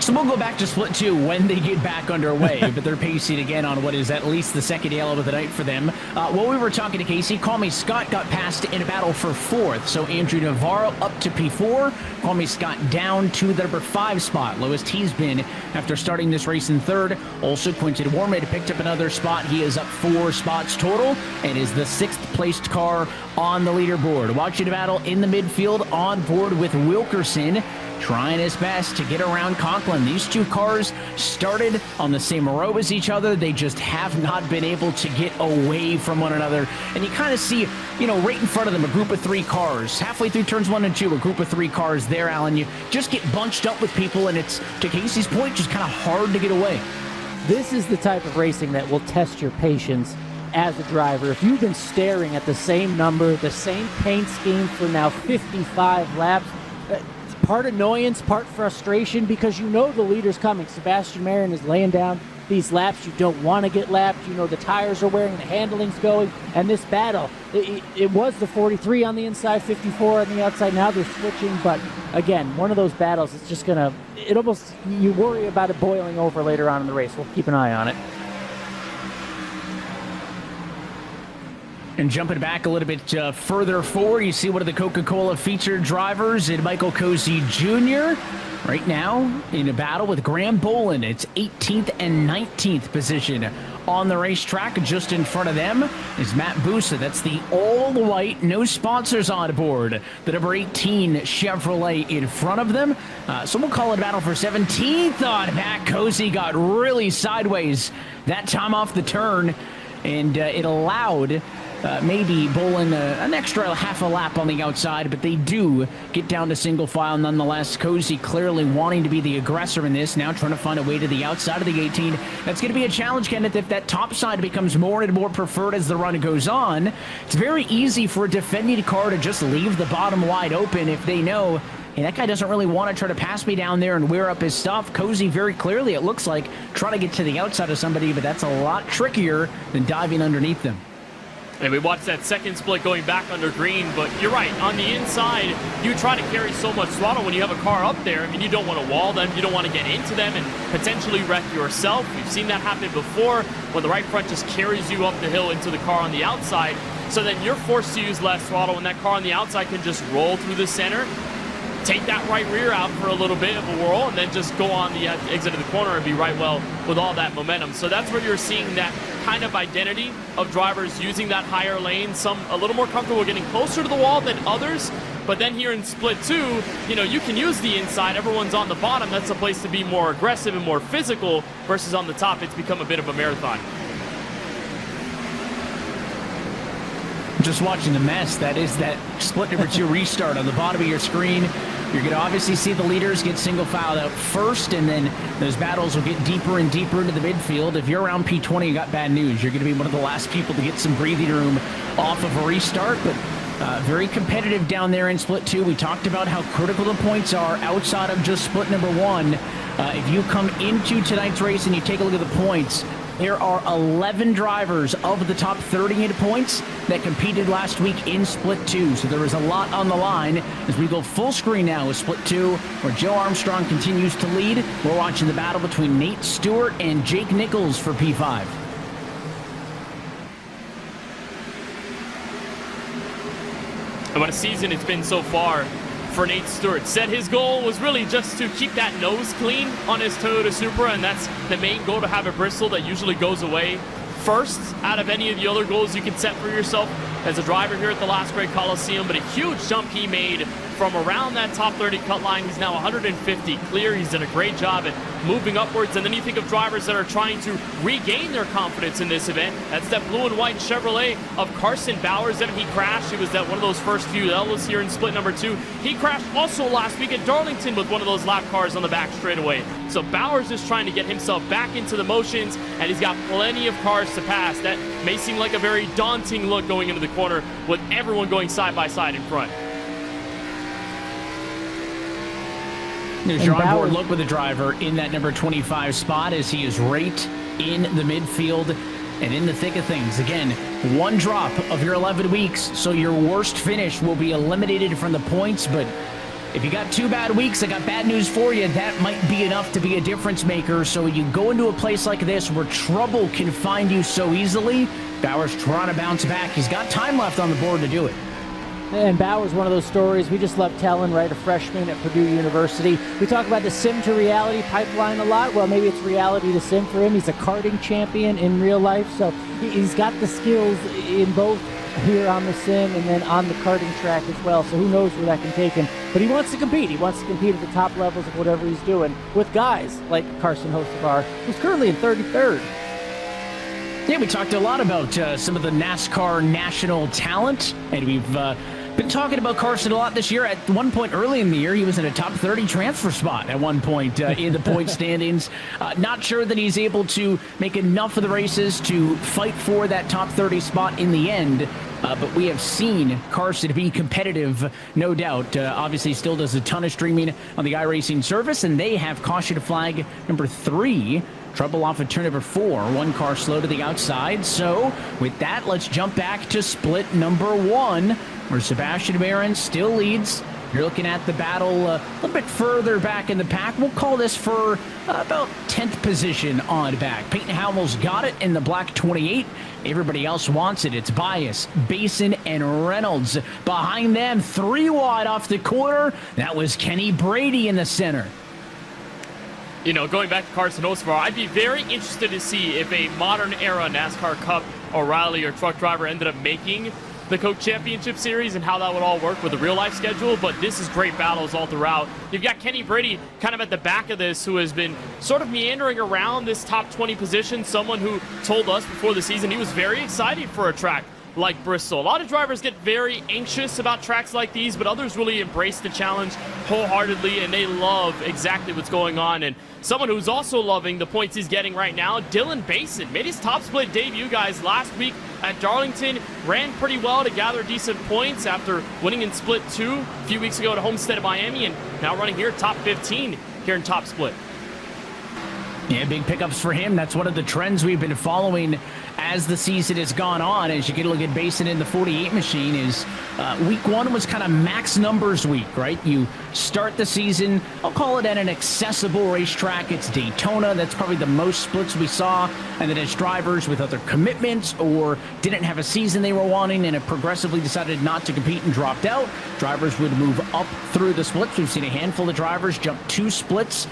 So we'll go back to split 2 when they get back underway, but they're pacing again on what is at least the second yellow of the night for them. While we were talking to Casey, Call Me Scott got passed in a battle for 4th, so Andrew Navarro up to P4, Call Me Scott down to the number 5 spot. Lowest he's been after starting this race in 3rd. Also, Quinton Warmid picked up another spot. He is up 4 spots total and is the 6th placed car on the leaderboard. Watching the battle in the midfield on board with Wilkerson, trying his best to get around Conklin. These two cars started on the same row as each other. They just have not been able to get away from one another. And you kind of see, right in front of them, a group of 3 cars. Halfway through turns 1 and 2, a group of 3 cars there, Alan. You just get bunched up with people, and it's, to Casey's point, just kind of hard to get away. This is the type of racing that will test your patience as a driver. If you've been staring at the same number, the same paint scheme for now 55 laps, part annoyance, part frustration, because the leader's coming. Sebastian Marin is laying down these laps. You don't want to get lapped. The tires are wearing, the handling's going, and this battle, it was the 43 on the inside, 54 on the outside. Now they're switching, but again, one of those battles, it's just gonna, you worry about it boiling over later on in the race. We'll keep an eye on it. And jumping back a little bit further forward, you see one of the Coca-Cola featured drivers in Michael Cozy Jr. right now in a battle with Graham Bolin. It's 18th and 19th position on the racetrack. Just in front of them is Matt Busa. That's the all-white, no sponsors on board. The number 18 Chevrolet in front of them. So we'll call it a battle for 17th on back. Cozy got really sideways that time off the turn, and it allowed maybe Bolin an extra half a lap on the outside, but they do get down to single file nonetheless. Cozy clearly wanting to be the aggressor in this, now trying to find a way to the outside of the 18. That's going to be a challenge, Kenneth, if that top side becomes more and more preferred as the run goes on. It's very easy for a defending car to just leave the bottom wide open if they know, hey, that guy doesn't really want to try to pass me down there and wear up his stuff. Cozy very clearly, it looks like, trying to get to the outside of somebody, but that's a lot trickier than diving underneath them. And we watched that second split going back under green, but you're right. On the inside, you try to carry so much throttle when you have a car up there. I mean, you don't want to wall them. You don't want to get into them and potentially wreck yourself. We've seen that happen before when the right front just carries you up the hill into the car on the outside. So then you're forced to use less throttle, and that car on the outside can just roll through the center, take that right rear out for a little bit of a whirl, and then just go on the exit of the corner and be right well with all that momentum. So that's where you're seeing that kind of identity of drivers using that higher lane. Some a little more comfortable getting closer to the wall than others. But then here in split 2, you can use the inside. Everyone's on the bottom. That's a place to be more aggressive and more physical, versus on the top, it's become a bit of a marathon. Just watching the mess that is that split number 2 restart on the bottom of your screen. You're going to obviously see the leaders get single filed out first, and then those battles will get deeper and deeper into the midfield. If you're around P20, you got bad news. You're going to be one of the last people to get some breathing room off of a restart, but very competitive down there in split 2. We talked about how critical the points are outside of just split number 1. If you come into tonight's race and you take a look at the points, there are 11 drivers of the top 30 in points that competed last week in split 2. So there is a lot on the line as we go full screen now with split 2, where Joe Armstrong continues to lead. We're watching the battle between Nate Stewart and Jake Nichols for P5. And what a season it's been so far for Nate Stewart. Said his goal was really just to keep that nose clean on his Toyota Supra, and that's the main goal to have at Bristol. That usually goes away first out of any of the other goals you can set for yourself as a driver here at the Last Great Coliseum. But a huge jump he made from around that top 30 cut line. He's now 150 clear. He's done a great job at moving upwards. And then you think of drivers that are trying to regain their confidence in this event. That's that blue and white Chevrolet of Carson Bowers. Then he crashed. He was at one of those first few L's here in split number 2. He crashed also last week at Darlington with one of those lap cars on the back straightaway. So Bowers is trying to get himself back into the motions, and he's got plenty of cars to pass. That may seem like a very daunting look going into the corner with everyone going side by side in front. There's your onboard look with the driver in that number 25 spot as he is right in the midfield and in the thick of things. Again, one drop of your 11 weeks, so your worst finish will be eliminated from the points, but if you got 2 bad weeks, I got bad news for you. That might be enough to be a difference maker. So you go into a place like this where trouble can find you so easily. Bauer's trying to bounce back. He's got time left on the board to do it. And Bauer's one of those stories we just love telling, right? A freshman at Purdue University. We talk about the sim to reality pipeline a lot. Well, maybe it's reality to sim for him. He's a karting champion in real life, so he's got the skills in both here on the sim and then on the karting track as well. So who knows where that can take him. But he wants to compete. He wants to compete at the top levels of whatever he's doing with guys like Carson Hocevar, who's currently in 33rd. Yeah, we talked a lot about some of the NASCAR national talent, and we've been talking about Carson a lot this year. At one point early in the year, he was in a top 30 transfer spot at one point in the point standings. Not sure that he's able to make enough of the races to fight for that top 30 spot in the end. But we have seen Carson be competitive, no doubt. Obviously, still does a ton of streaming on the iRacing service, and they have caution flag number 3. Trouble off of turn number 4. 1 car slow to the outside. So with that, let's jump back to split number 1, where Sebastian Marin still leads. You're looking at the battle a little bit further back in the pack. We'll call this for about 10th position on back. Peyton Howell's got it in the black 28. Everybody else wants it. It's Bias, Basin, and Reynolds. Behind them, 3 wide off the corner. That was Kenny Brady in the center. You know, going back to Carson Hocevar, I'd be very interested to see if a modern era NASCAR Cup O'Reilly or truck driver ended up making the Coke Championship Series and how that would all work with a real-life schedule, but this is great battles all throughout. You've got Kenny Brady kind of at the back of this, who has been sort of meandering around this top 20 position, someone who told us before the season he was very excited for a track like Bristol. A lot of drivers get very anxious about tracks like these, but others really embrace the challenge wholeheartedly, and they love exactly what's going on. And someone who's also loving the points he's getting right now, Dylan Basin, made his top split debut, guys, last week at Darlington. Ran pretty well to gather decent points after winning in split 2 a few weeks ago at Homestead of Miami, and now running here top 15 here in top split. Yeah, big pickups for him. That's one of the trends we've been following as the season has gone on. As you get a look at Basin in the 48 machine, is week 1 was kind of max numbers week, right? You start the season, I'll call it at an accessible racetrack. It's Daytona. That's probably the most splits we saw. And then as drivers with other commitments or didn't have a season they were wanting and have progressively decided not to compete and dropped out, drivers would move up through the splits. We've seen a handful of drivers jump 2 splits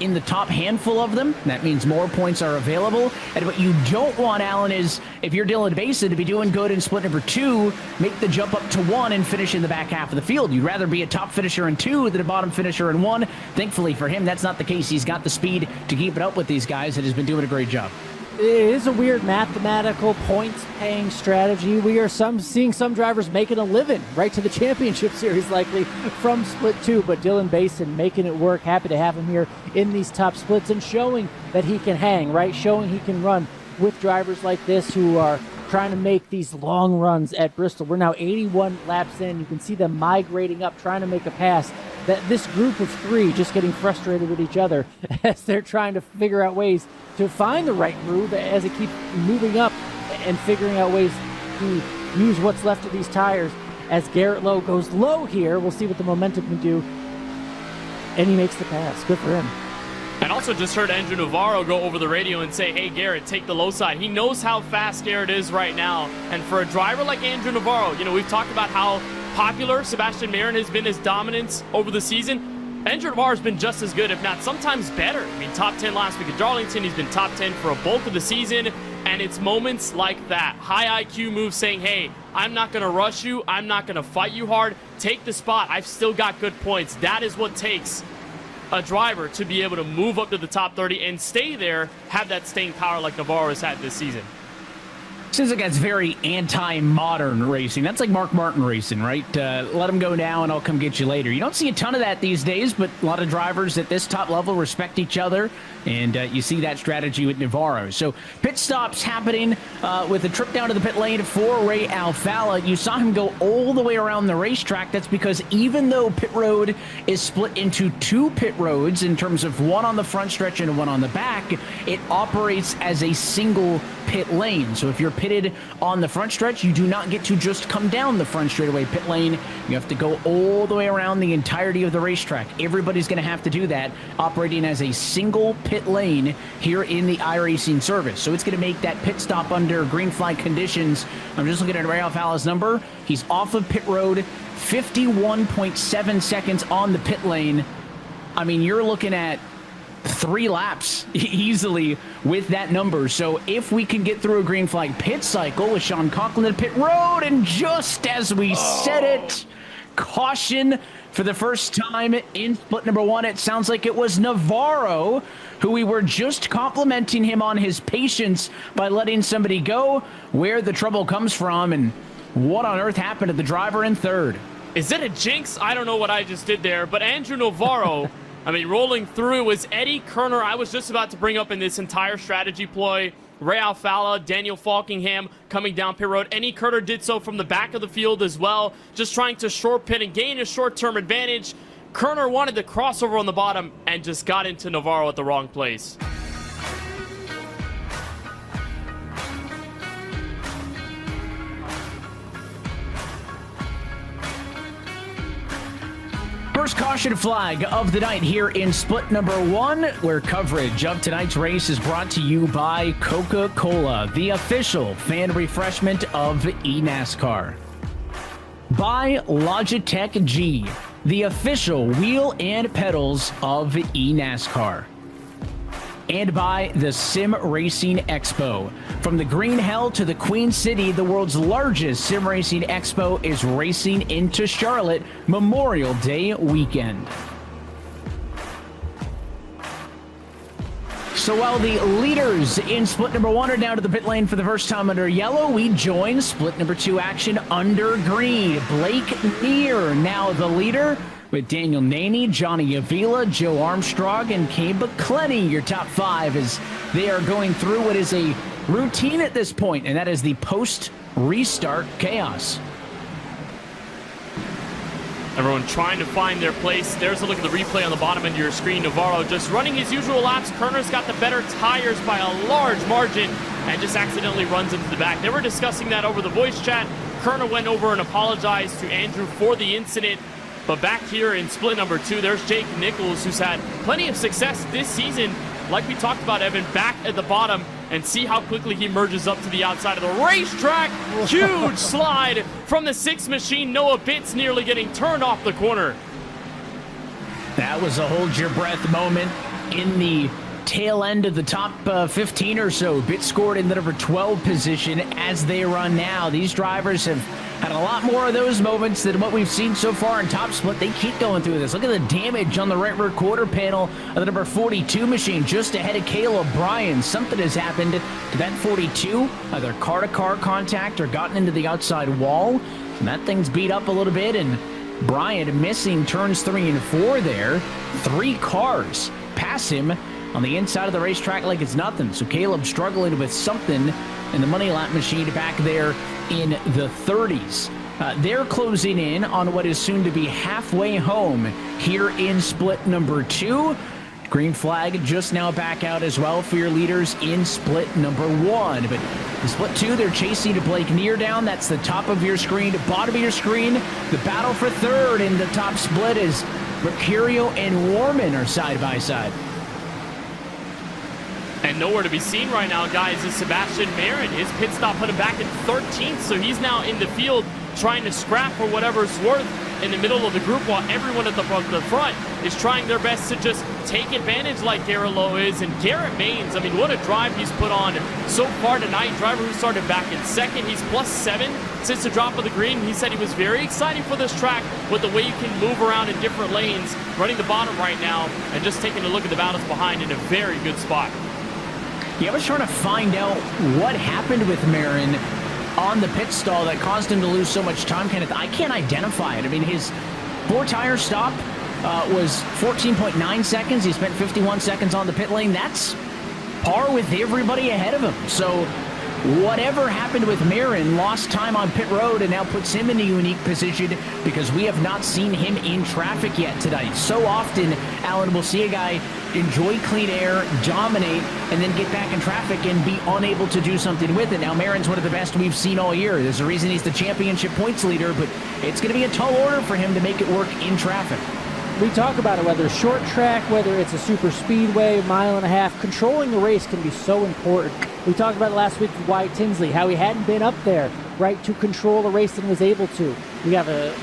in the top handful of them. That means more points are available. And what you don't want, Alan, is if you're Dylan Basin to be doing good in split number 2, make the jump up to 1 and finish in the back half of the field. You'd rather be a top finisher in 2 than a bottom finisher in 1. Thankfully for him, that's not the case. He's got the speed to keep it up with these guys and has been doing a great job. It is a weird mathematical points-paying strategy. We are seeing some drivers making a living right to the championship series likely from split 2, but Dylan Basin making it work. Happy to have him here in these top splits and showing that he can hang, right? Showing he can run with drivers like this who are trying to make these long runs at Bristol. We're now 81 laps in. You can see them migrating up, trying to make a pass. That this group of 3 just getting frustrated with each other as they're trying to figure out ways to find the right groove as it keeps moving up and figuring out ways to use what's left of these tires. As Garrett Lowe goes low here, we'll see what the momentum can do. And he makes the pass. Good for him. And also just heard Andrew Navarro go over the radio and say, hey, Garrett, take the low side. He knows how fast Garrett is right now. And for a driver like Andrew Navarro, you know, we've talked about how popular Sebastian Marin has been, his dominance over the season. Andrew Navarro's been just as good, if not sometimes better. I mean, top 10 last week at Darlington. He's been top 10 for a bulk of the season. And it's moments like that. High IQ moves saying, hey, I'm not going to rush you. I'm not going to fight you hard. Take the spot. I've still got good points. That is what takes a driver to be able to move up to the top 30 and stay there, have that staying power like Navarro has had this season. Seems like that's very anti-modern racing. That's like Mark Martin racing, right? Let him go now and I'll come get you later. You don't see a ton of that these days, but a lot of drivers at this top level respect each other, and you see that strategy with Navarro. So pit stops happening with a trip down to the pit lane for Ray Alfala. You saw him go all the way around the racetrack. That's because even though pit road is split into 2 pit roads in terms of one on the front stretch and one on the back, it operates as a single pit lane. So if you're pitted on the front stretch, you do not get to just come down the front straightaway pit lane. You have to go all the way around the entirety of the racetrack. Everybody's going to have to do that, operating as a single pit lane here in the iRacing service. So it's going to make that pit stop under green flag conditions. I'm just looking at Ray Alfala's number. He's off of pit road, 51.7 seconds on the pit lane. I mean, you're looking at 3 laps easily with that number. So if we can get through a green flag pit cycle with Sean Conklin at pit road, and just as we said it, caution for the first time in split number 1. It sounds like it was Navarro, who we were just complimenting him on his patience by letting somebody go, where the trouble comes from, and what on earth happened to the driver in third. Is it a jinx? I don't know what I just did there, but Andrew Navarro, I mean, rolling through was Eddie Kerner. I was just about to bring up in this entire strategy ploy. Ray Alfala, Daniel Falkingham coming down pit road. Eddie Kerner did so from the back of the field as well, just trying to short pit and gain a short-term advantage. Kerner wanted the crossover on the bottom and just got into Navarro at the wrong place. First caution flag of the night here in split number 1, where coverage of tonight's race is brought to you by Coca-Cola, the official fan refreshment of eNASCAR. By Logitech G, the official wheel and pedals of eNASCAR. And by the Sim Racing Expo. From the Green Hell to the Queen City, the world's largest sim racing expo is racing into Charlotte Memorial Day weekend. So while the leaders in split number 1 are down to the pit lane for the first time under yellow, we join split number 2 action under green. Blake Neer now the leader, with Daniel Naney, Johnny Avila, Joe Armstrong, and Cabe McClenny, your top 5, as they are going through what is a routine at this point, and that is the post-restart chaos. Everyone trying to find their place. There's a look at the replay on the bottom end of your screen. Navarro just running his usual laps. Kerner's got the better tires by a large margin and just accidentally runs into the back. They were discussing that over the voice chat. Kerner went over and apologized to Andrew for the incident. But back here in split number 2, there's Jake Nichols, who's had plenty of success this season. Like we talked about, Evan, back at the bottom, and see how quickly he merges up to the outside of the racetrack. Huge slide from the 6 machine. Noah Bitts nearly getting turned off the corner. That was a hold your breath moment in the tail end of the top 15 or so. Bitts scored in the number 12 position as they run now. These drivers have had a lot more of those moments than what we've seen so far in top split. They keep going through this. Look at the damage on the right rear quarter panel of the number 42 machine, just ahead of Caleb Bryan. Something has happened to that 42, either car-to-car contact or gotten into the outside wall. And that thing's beat up a little bit, and Bryan missing turns 3 and 4 there. 3 cars pass him on the inside of the racetrack like it's nothing. So Caleb struggling with something in the money lap machine back there in the 30s. They're closing in on what is soon to be halfway home here in split number 2. Green flag just now back out as well for your leaders in split number 1. But in split 2, they're chasing to Blake Neer down. That's the top of your screen. Bottom of your screen, the battle for third in the top split is Mercurio and Warman are side by side. And nowhere to be seen right now, guys, is Sebastian Marin. His pit stop put him back in 13th, so he's now in the field trying to scrap for whatever it's worth in the middle of the group, while everyone at the front is trying their best to just take advantage like Garrett Lowe is. And Garrett Maines, I mean, what a drive he's put on so far tonight. Driver who started back in 2nd. He's +7 since the drop of the green. He said he was very excited for this track with the way you can move around in different lanes, running the bottom right now, and just taking a look at the battles behind in a very good spot. Yeah, I was trying to find out what happened with Marin on the pit stall that caused him to lose so much time, Kenneth. I can't identify it. I mean, his 4-tire stop was 14.9 seconds. He spent 51 seconds on the pit lane. That's par with everybody ahead of him. So whatever happened with Marin lost time on pit road and now puts him in a unique position because we have not seen him in traffic yet tonight. So often, Alan, we'll see a guy enjoy clean air, dominate, and then get back in traffic and be unable to do something with it. Now, Marin's one of the best we've seen all year. There's a reason he's the championship points leader, but it's going to be a tall order for him to make it work in traffic. We talk about it, whether it's short track, whether it's a super speedway, mile and a half, controlling the race can be so important. We talked about it last week with Wyatt Tinsley, how he hadn't been up there, right, to control the race and was able to. We have to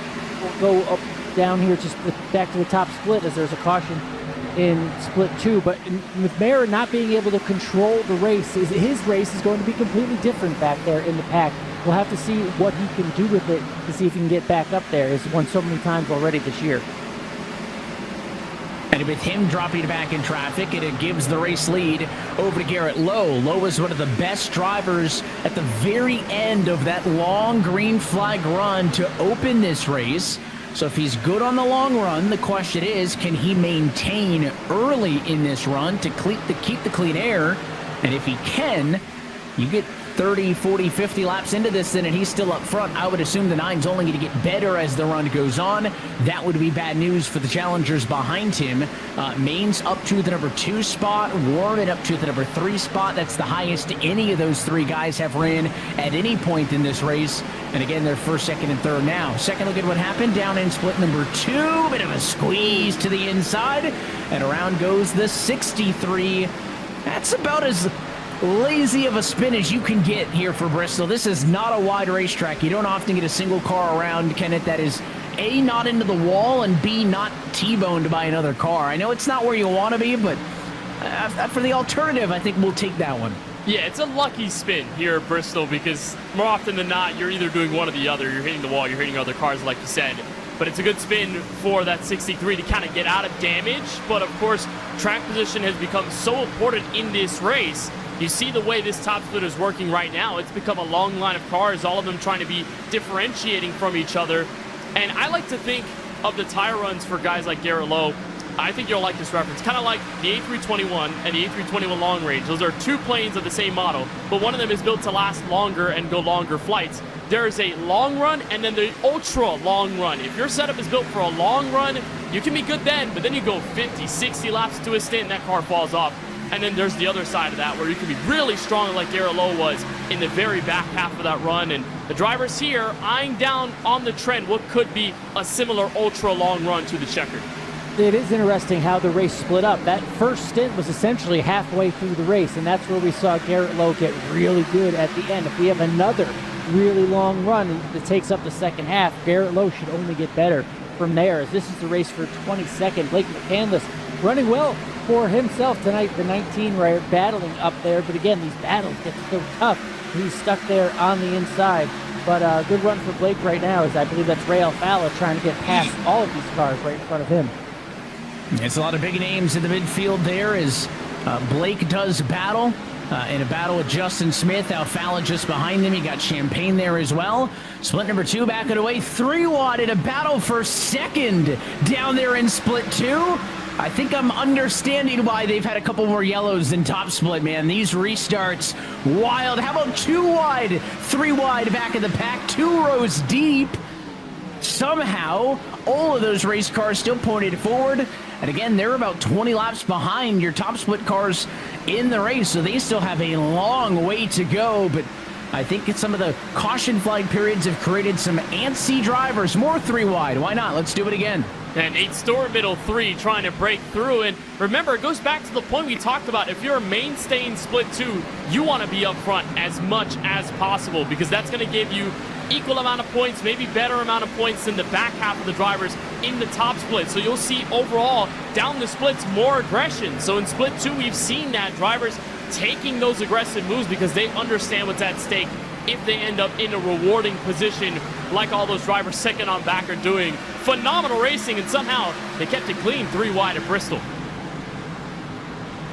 go up, down here, just back to the top split as there's a caution in split 2. But with Marin not being able to control the race, his race is going to be completely different back there in the pack. We'll have to see what he can do with it to see if he can get back up there. He's won so many times already this year. And with him dropping back in traffic, it gives the race lead over to Garrett Lowe. Lowe is one of the best drivers at the very end of that long green flag run to open this race. So if he's good on the long run, the question is, can he maintain early in this run to keep the clean air? And if he can, you get 30, 40, 50 laps into this and he's still up front. I would assume the 9's only going to get better as the run goes on. That would be bad news for the challengers behind him. Maine's up to the number 2 spot. Warren up to the number 3 spot. That's the highest any of those 3 guys have ran at any point in this race. And again, they're first, second, and third now. Second look at what happened down in split number 2. Bit of a squeeze to the inside. And around goes the 63. That's about as lazy of a spin as you can get here for Bristol. This is not a wide racetrack. You don't often get a single car around, Kenneth, that is A, not into the wall, and B, not T-boned by another car. I know it's not where you want to be, but for the alternative, I think we'll take that one. Yeah, it's a lucky spin here at Bristol because more often than not, you're either doing one or the other. You're hitting the wall, you're hitting other cars, like you said. But it's a good spin for that 63 to kind of get out of damage. But of course, track position has become so important in this race. You see the way this top split is working right now. It's become a long line of cars, all of them trying to be differentiating from each other. And I like to think of the tire runs for guys like Garrett Lowe. I think you'll like this reference. Kind of like the A321 and the A321 long range. Those are 2 planes of the same model, but one of them is built to last longer and go longer flights. There is a long run and then the ultra long run. If your setup is built for a long run, you can be good then, but then you go 50, 60 laps to a stint and that car falls off. And then there's the other side of that where you can be really strong like Garrett Lowe was in the very back half of that run. And the drivers here eyeing down on the trend what could be a similar ultra long run to the checkered. It is interesting how the race split up. That first stint was essentially halfway through the race, and that's where we saw Garrett Lowe get really good at the end. If we have another really long run that takes up the second half, Garrett Lowe should only get better from there. As this is the race for 22nd. Blake McCandless running well for himself tonight, the 19 right, battling up there. But again, these battles get so tough. He's stuck there on the inside. But good run for Blake right now, as I believe that's Ray Alfala trying to get past all of these cars right in front of him. It's a lot of big names in the midfield there as Blake does battle. In a battle with Justin Smith, Alfala just behind him. You got Champagne there as well. Split number 2 back it away. 3 wide in a battle for second down there in split 2. I think I'm understanding why they've had a couple more yellows than top split, man. These restarts, wild. How about 2 wide, 3 wide back in the pack, 2 rows deep. Somehow, all of those race cars still pointed forward. And again, they're about 20 laps behind your top split cars in the race, so they still have a long way to go. But I think some of the caution flag periods have created some antsy drivers. More 3 wide. Why not? Let's do it again. And 8 store middle 3 trying to break through. And remember, it goes back to the point we talked about. If you're a mainstay in split 2, you want to be up front as much as possible because that's going to give you equal amount of points, maybe better amount of points than the back half of the drivers in the top split. So you'll see overall down the splits more aggression. So in split 2, we've seen that drivers taking those aggressive moves because they understand what's at stake if they end up in a rewarding position like all those drivers second on back are doing. Phenomenal racing, and somehow they kept it clean 3 wide at Bristol.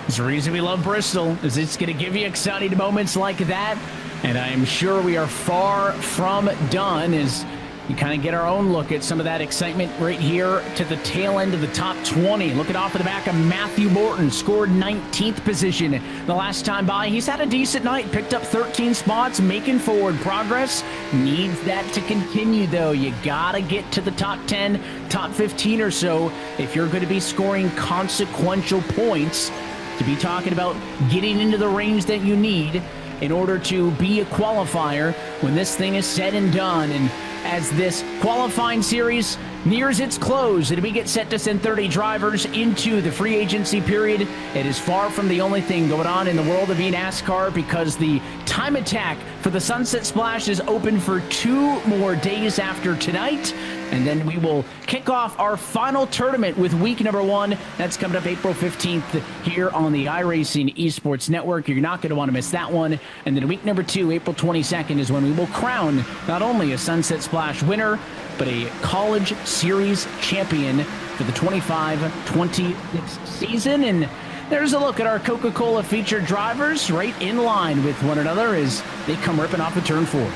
There's a reason we love Bristol, is it's going to give you exciting moments like that. And I am sure we are far from done as you kind of get our own look at some of that excitement right here to the tail end of the top 20. Looking off of the back of Matthew Morton, scored 19th position the last time by. He's had a decent night, picked up 13 spots, making forward progress. Needs that to continue, though. You got to get to the top 10, top 15 or so if you're going to be scoring consequential points to be talking about getting into the range that you need in order to be a qualifier when this thing is said and done. And as this qualifying series nears its close and we get set to send 30 drivers into the free agency period, it is far from the only thing going on in the world of eNASCAR, because the time attack for the Sunset Splash is open for 2 more days after tonight. And then we will kick off our final tournament with week number 1. That's coming up April 15th here on the iRacing Esports Network. You're not going to want to miss that one. And then week number 2, April 22nd, is when we will crown not only a Sunset Splash winner, but a College Series champion for the 25-26 season. And there's a look at our Coca-Cola featured drivers right in line with one another as they come ripping off of turn 4.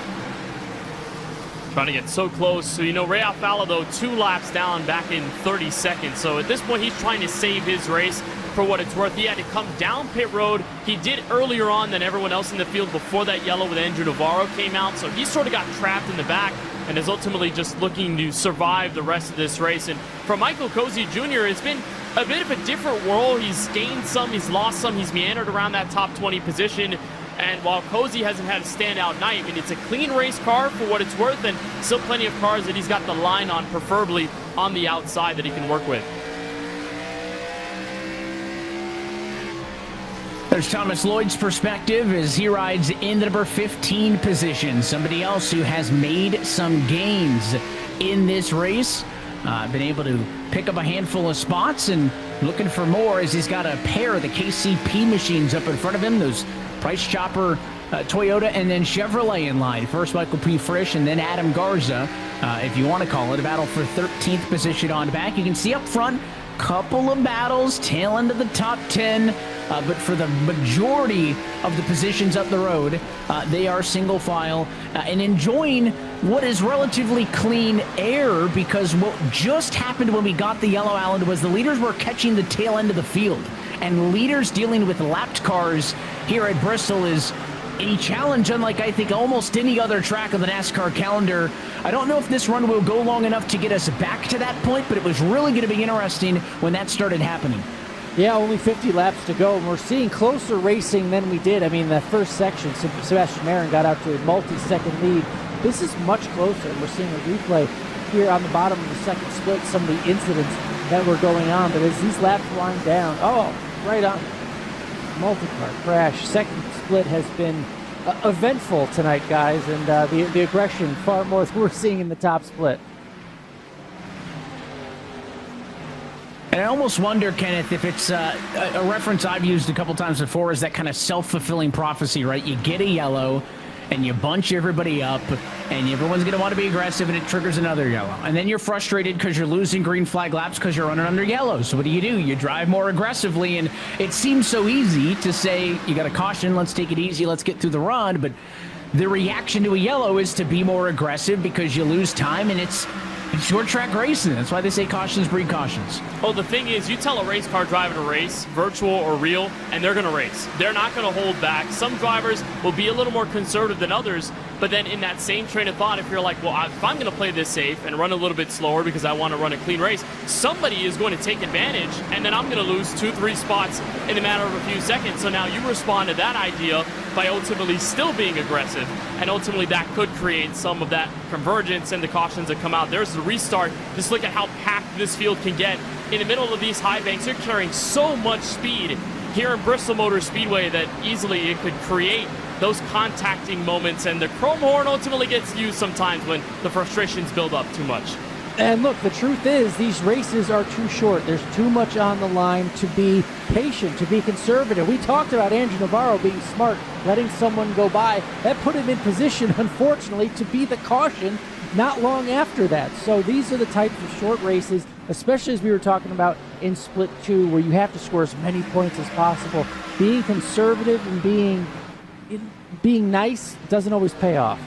Trying to get so close. So, Ray Alfala, though, 2 laps down back in 30 seconds. So at this point, he's trying to save his race for what it's worth. He had to come down pit road. He did earlier on than everyone else in the field before that yellow with Andrew Navarro came out. So he sort of got trapped in the back and is ultimately just looking to survive the rest of this race. And for Michael Cozy Jr., it's been a bit of a different world. He's gained some, he's lost some, he's meandered around that top 20 position. And while Cozy hasn't had a standout night, it's a clean race car for what it's worth, and still plenty of cars that he's got the line on, preferably on the outside, that he can work with. There's Thomas Lloyd's perspective as he rides in the number 15 position. Somebody else who has made some gains in this race. Been able to pick up a handful of spots and looking for more as he's got a pair of the KCP machines up in front of him. Those Price Chopper Toyota and then Chevrolet in line. First Michael P. Frisch and then Adam Garza, if you want to call it, a battle for 13th position on back. You can see up front, couple of battles, tail end of the top 10. But for the majority of the positions up the road, they are single file and enjoying what is relatively clean air, because what just happened when we got the yellow island was the leaders were catching the tail end of the field. And leaders dealing with lapped cars here at Bristol is a challenge unlike, I think, almost any other track of the NASCAR calendar. I don't know if this run will go long enough to get us back to that point, but it was really going to be interesting when that started happening. Yeah, only 50 laps to go, and we're seeing closer racing than we did. That first section, Sebastian Marin got out to a multi-second lead. This is much closer, and we're seeing a replay here on the bottom of the second split, some of the incidents that were going on. But as these laps wind down, right on, multi-car crash. Second split has been eventful tonight, guys, and the aggression far more than we're seeing in the top split. And I almost wonder, Kenneth, if it's a reference I've used a couple times before, is that kind of self-fulfilling prophecy, right? You get a yellow, and you bunch everybody up, and everyone's going to want to be aggressive, and it triggers another yellow. And then you're frustrated because you're losing green flag laps because you're running under yellow. So what do? You drive more aggressively, and it seems so easy to say, you got a caution, let's take it easy, let's get through the run, but the reaction to a yellow is to be more aggressive because you lose time, and it's short track racing. That's why they say cautions breed cautions. Well, the thing is, you tell a race car driver to race, virtual or real, and they're going to race. They're not going to hold back. Some drivers will be a little more conservative than others, but then in that same train of thought, if you're like, well, if I'm going to play this safe and run a little bit slower because I want to run a clean race, somebody is going to take advantage, and then I'm going to lose 2-3 spots in a matter of a few seconds. So now you respond to that idea by ultimately still being aggressive, and ultimately that could create some of that convergence and the cautions that come out. There's the restart. Just look at how packed this field can get. In the middle of these high banks, you're carrying so much speed here in Bristol Motor Speedway that easily it could create those contacting moments, and the chrome horn ultimately gets used sometimes when the frustrations build up too much. And look, the truth is these races are too short. There's too much on the line to be patient, to be conservative. We talked about Andrew Navarro being smart, letting someone go by. That put him in position, unfortunately, to be the caution not long after that. So these are the types of short races, especially as we were talking about in Split 2, where you have to score as many points as possible. Being conservative and being nice doesn't always pay off.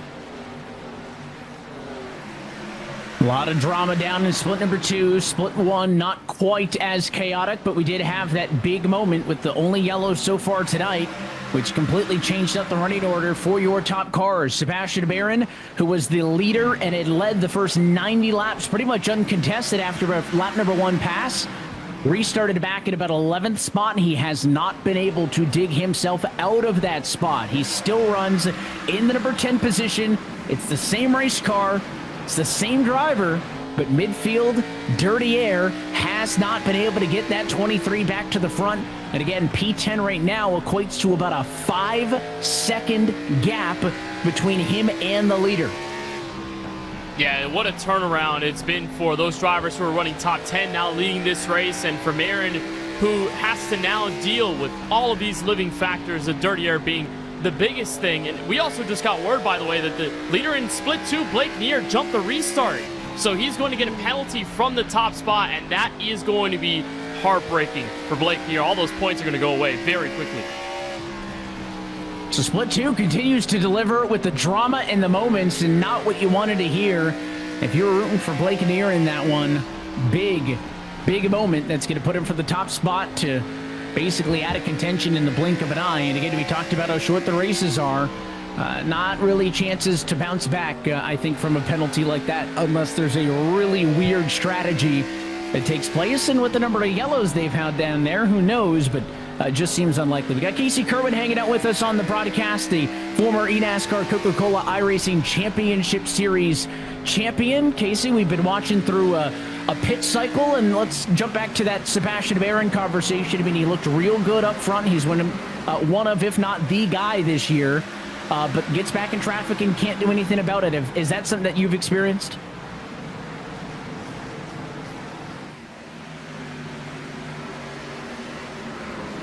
A lot of drama down in split number 2. Split 1, not quite as chaotic, but we did have that big moment with the only yellow so far tonight, which completely changed up the running order for your top cars. Sebastian Barron, who was the leader and had led the first 90 laps pretty much uncontested after a lap number 1 pass, restarted back at about 11th spot. He has not been able to dig himself out of that spot. He still runs in the number 10 position. It's the same race car. It's the same driver, but midfield, Dirty Air has not been able to get that 23 back to the front. And again, P10 right now equates to about a 5-second gap between him and the leader. Yeah, what a turnaround it's been for those drivers who are running top 10 now leading this race, and for Aaron, who has to now deal with all of these living factors, the Dirty Air being the biggest thing. And we also just got word, by the way, that the leader in split 2, Blake Neer, jumped the restart. So he's going to get a penalty from the top spot, and that is going to be heartbreaking for Blake Neer. All those points are going to go away very quickly. So split 2 continues to deliver with the drama and the moments, and not what you wanted to hear. If you're rooting for Blake Neer in that one, big moment that's going to put him for the top spot to basically out of contention in the blink of an eye. And again, we talked about how short the races are. Not really chances to bounce back, I think, from a penalty like that, unless there's a really weird strategy that takes place. And with the number of yellows they've had down there, who knows, but just seems unlikely. We got Casey Kirwan hanging out with us on the broadcast, the former eNASCAR Coca-Cola iRacing Championship Series champion. Casey, we've been watching through a pit cycle, and let's jump back to that Sebastian Barron conversation. I mean, he looked real good up front. He's one of, if not the guy this year, but gets back in traffic and can't do anything about it. Is that something that you've experienced?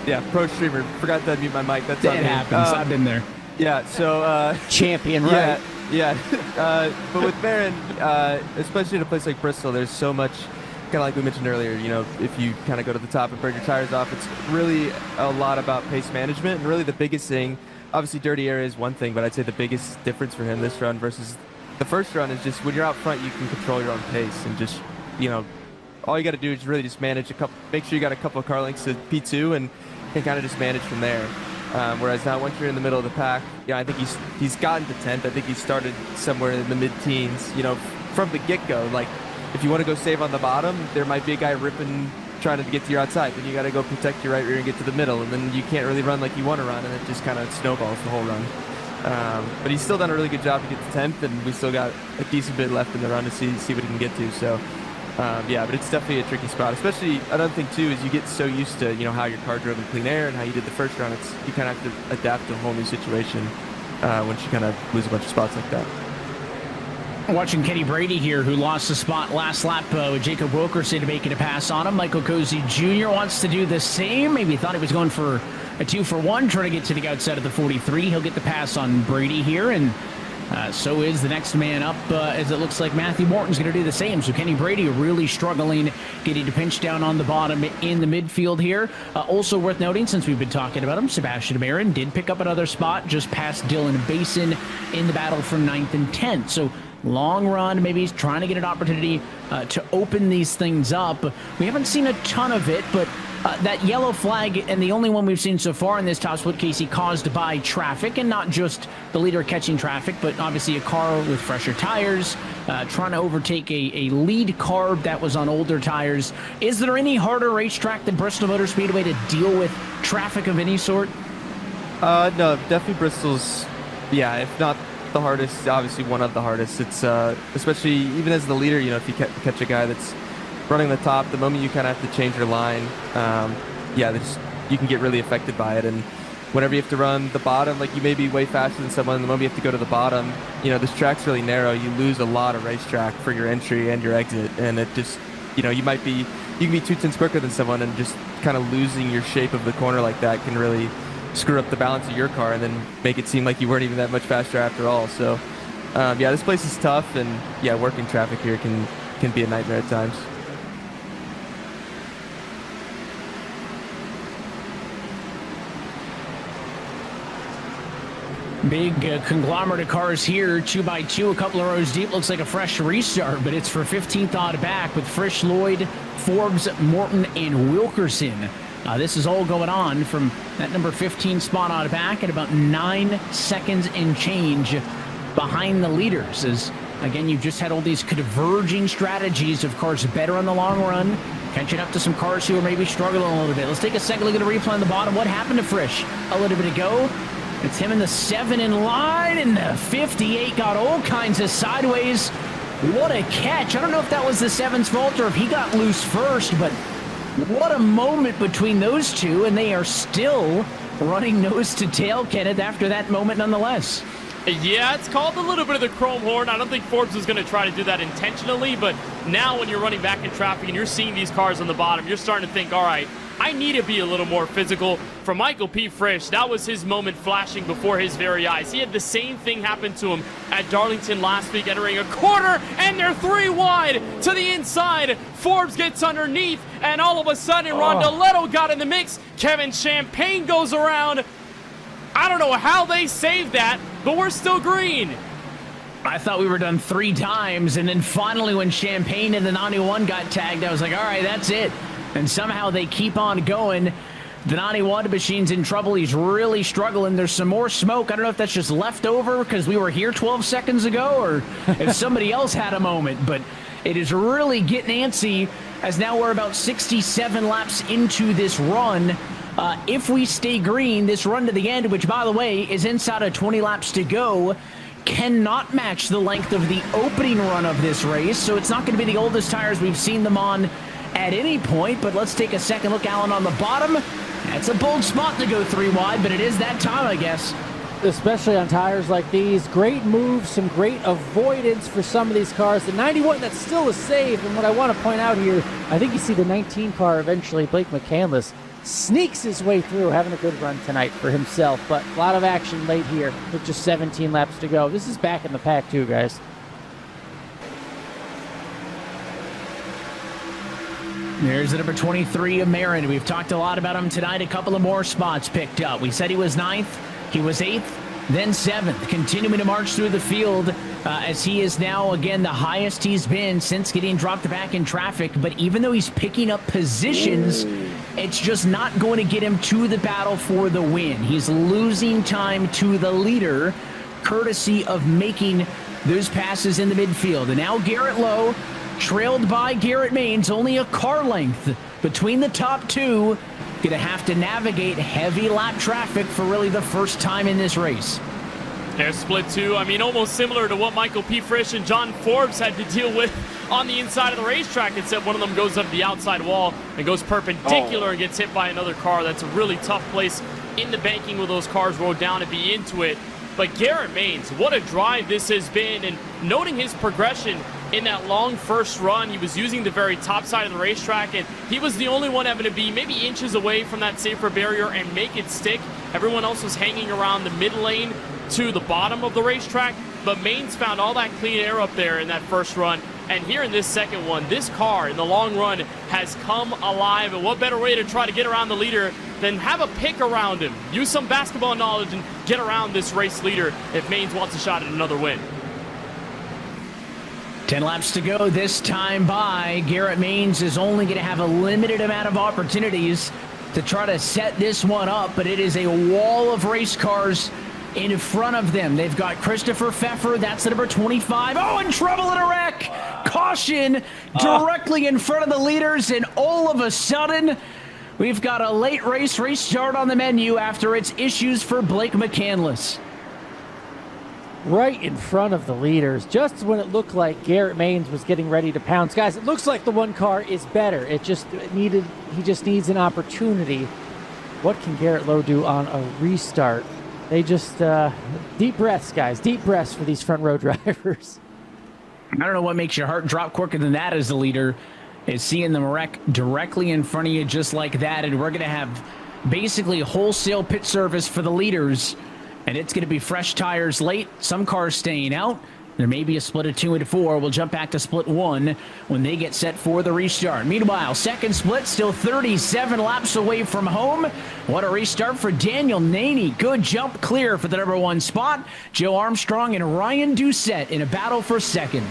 Yeah, pro streamer. Forgot to unmute my mic. That's on me. It happens. I've been there. Yeah, so... Champion, right? Yeah. But with Barron, especially in a place like Bristol, there's so much, kind of like we mentioned earlier, you know, if you kind of go to the top and burn your tires off, it's really a lot about pace management. And really the biggest thing, obviously Dirty Air is one thing, but I'd say the biggest difference for him this run versus the first run is just when you're out front, you can control your own pace and just, you know, all you got to do is really just manage make sure you got a couple of car lengths to P2 and can kind of just manage from there. Whereas now once you're in the middle of the pack, yeah, I think he's gotten to 10th. I think he started somewhere in the mid-teens, you know, from the get-go. Like, if you want to go save on the bottom, there might be a guy trying to get to your outside. Then you got to go protect your right rear and get to the middle. And then you can't really run like you want to run, and it just kind of snowballs the whole run. But he's still done a really good job to get to 10th, and we still got a decent bit left in the run to see what he can get to. So, yeah, but it's definitely a tricky spot. Especially, another thing, too, is you get so used to, you know, how your car drove in clean air and how you did the first run. You kind of have to adapt to a whole new situation once you kind of lose a bunch of spots like that. Watching Kenny Brady here, who lost a spot last lap with Jacob Wilkerson making a pass on him. Michael Cozy Jr. wants to do the same. Maybe thought he was going for a 2-for-1, trying to get to the outside of the 43. He'll get the pass on Brady here, and so is the next man up, as it looks like Matthew Morton's going to do the same. So Kenny Brady really struggling, getting to pinch down on the bottom in the midfield here. Also worth noting, since we've been talking about him, Sebastian Barron did pick up another spot just past Dylan Basin in the battle from 9th and 10th. So long run, maybe he's trying to get an opportunity to open these things up. We haven't seen a ton of it, but that yellow flag, and the only one we've seen so far in this top split, Casey, caused by traffic, and not just the leader catching traffic, but obviously a car with fresher tires, trying to overtake a lead car that was on older tires. Is there any harder racetrack than Bristol Motor Speedway to deal with traffic of any sort? No, definitely Bristol's, yeah, if not the hardest, obviously one of the hardest. It's especially even as the leader, you know, if you catch a guy that's running the top, the moment you kind of have to change your line, yeah, you can get really affected by it. And whenever you have to run the bottom, like you may be way faster than someone, the moment you have to go to the bottom, you know, this track's really narrow. You lose a lot of racetrack for your entry and your exit, and it just, you know, you can be 2/10 quicker than someone, and just kind of losing your shape of the corner like that can really screw up the balance of your car and then make it seem like you weren't even that much faster after all. So, yeah, this place is tough, and yeah, working traffic here can be a nightmare at times. Big conglomerate of cars here, 2x2, a couple of rows deep. Looks like a fresh restart, but it's for 15th odd back with Frisch, Lloyd, Forbes, Morton, and Wilkerson. This is all going on from that number 15 spot on back at about 9 seconds and change behind the leaders. As, again, you've just had all these converging strategies of cars better on the long run, catching up to some cars who are maybe struggling a little bit. Let's take a second look at the replay on the bottom. What happened to Frisch a little bit ago? It's him in the 7 in line, and the 58 got all kinds of sideways. What a catch. I don't know if that was the 7's fault or if he got loose first, but what a moment between those two, and they are still running nose to tail, Kenneth, after that moment nonetheless. Yeah, it's called a little bit of the chrome horn. I don't think Forbes was going to try to do that intentionally, but now when you're running back in traffic and you're seeing these cars on the bottom, you're starting to think, all right, I need to be a little more physical. For Michael P. Frisch, that was his moment flashing before his very eyes. He had the same thing happen to him at Darlington last week, entering a corner, and they're 3 wide to the inside. Forbes gets underneath, and all of a sudden, Rondeletto got in the mix. Kevin Champagne goes around. I don't know how they saved that, but we're still green. I thought we were done 3 times, and then finally when Champagne and the 91 got tagged, I was like, all right, that's it. And somehow they keep on going. The 91 machine's in trouble. He's really struggling. There's some more smoke. I don't know if that's just left over because we were here 12 seconds ago or if somebody else had a moment. But it is really getting antsy as now we're about 67 laps into this run. If we stay green, this run to the end, which, by the way, is inside of 20 laps to go, cannot match the length of the opening run of this race. So it's not going to be the oldest tires we've seen them on at any point, but let's take a second look, Alan, on the bottom. That's a bold spot to go 3 wide, but it is that time, I guess. Especially on tires like these. Great moves, some great avoidance for some of these cars. The 91, that's still a save, and what I want to point out here, I think you see the 19 car eventually, Blake McCandless, sneaks his way through, having a good run tonight for himself, but a lot of action late here with just 17 laps to go. This is back in the pack too, guys. There's the number 23 of Marin. We've talked a lot about him tonight. A couple of more spots picked up. We said he was 9th, he was 8th, then 7th, continuing to march through the field as he is now, again, the highest he's been since getting dropped back in traffic. But even though he's picking up positions, it's just not going to get him to the battle for the win. He's losing time to the leader, courtesy of making those passes in the midfield. And now Garrett Lowe, trailed by Garrett Maines, only a car length between the top two. Going to have to navigate heavy lap traffic for really the first time in this race. They're split too. I mean, almost similar to what Michael P. Frisch and John Forbes had to deal with on the inside of the racetrack, except one of them goes up the outside wall and goes perpendicular and gets hit by another car. That's a really tough place in the banking with those cars rolled down to be into it. But Garrett Maines, what a drive this has been, and noting his progression in that long first run, he was using the very top side of the racetrack, and he was the only one having to be maybe inches away from that safer barrier and make it stick. Everyone else was hanging around the mid lane to the bottom of the racetrack, but Maines found all that clean air up there in that first run. And here in this second one, this car in the long run has come alive, and what better way to try to get around the leader than have a pick around him. Use some basketball knowledge and get around this race leader if Maines wants a shot at another win. 10 laps to go this time by. Garrett Maines is only going to have a limited amount of opportunities to try to set this one up, but it is a wall of race cars in front of them. They've got Christopher Pfeffer, that's the number 25. Oh, in trouble in a wreck! Caution directly in front of the leaders, and all of a sudden, we've got a late race restart on the menu after its issues for Blake McCandless. Right in front of the leaders, just when it looked like Garrett Maines was getting ready to pounce. Guys, it looks like the one car is better. He just needs an opportunity. What can Garrett Lowe do on a restart? They just, deep breaths, guys. Deep breaths for these front row drivers. I don't know what makes your heart drop quicker than that as the leader, is seeing them wreck directly in front of you just like that. And we're going to have basically wholesale pit service for the leaders. And it's going to be fresh tires late, some cars staying out. There may be a split of 2 and 4. We'll jump back to split 1 when they get set for the restart. Meanwhile, second split still 37 laps away from home. What a restart for Daniel Naney. Good jump clear for the number 1 spot. Joe Armstrong and Ryan Doucette in a battle for second.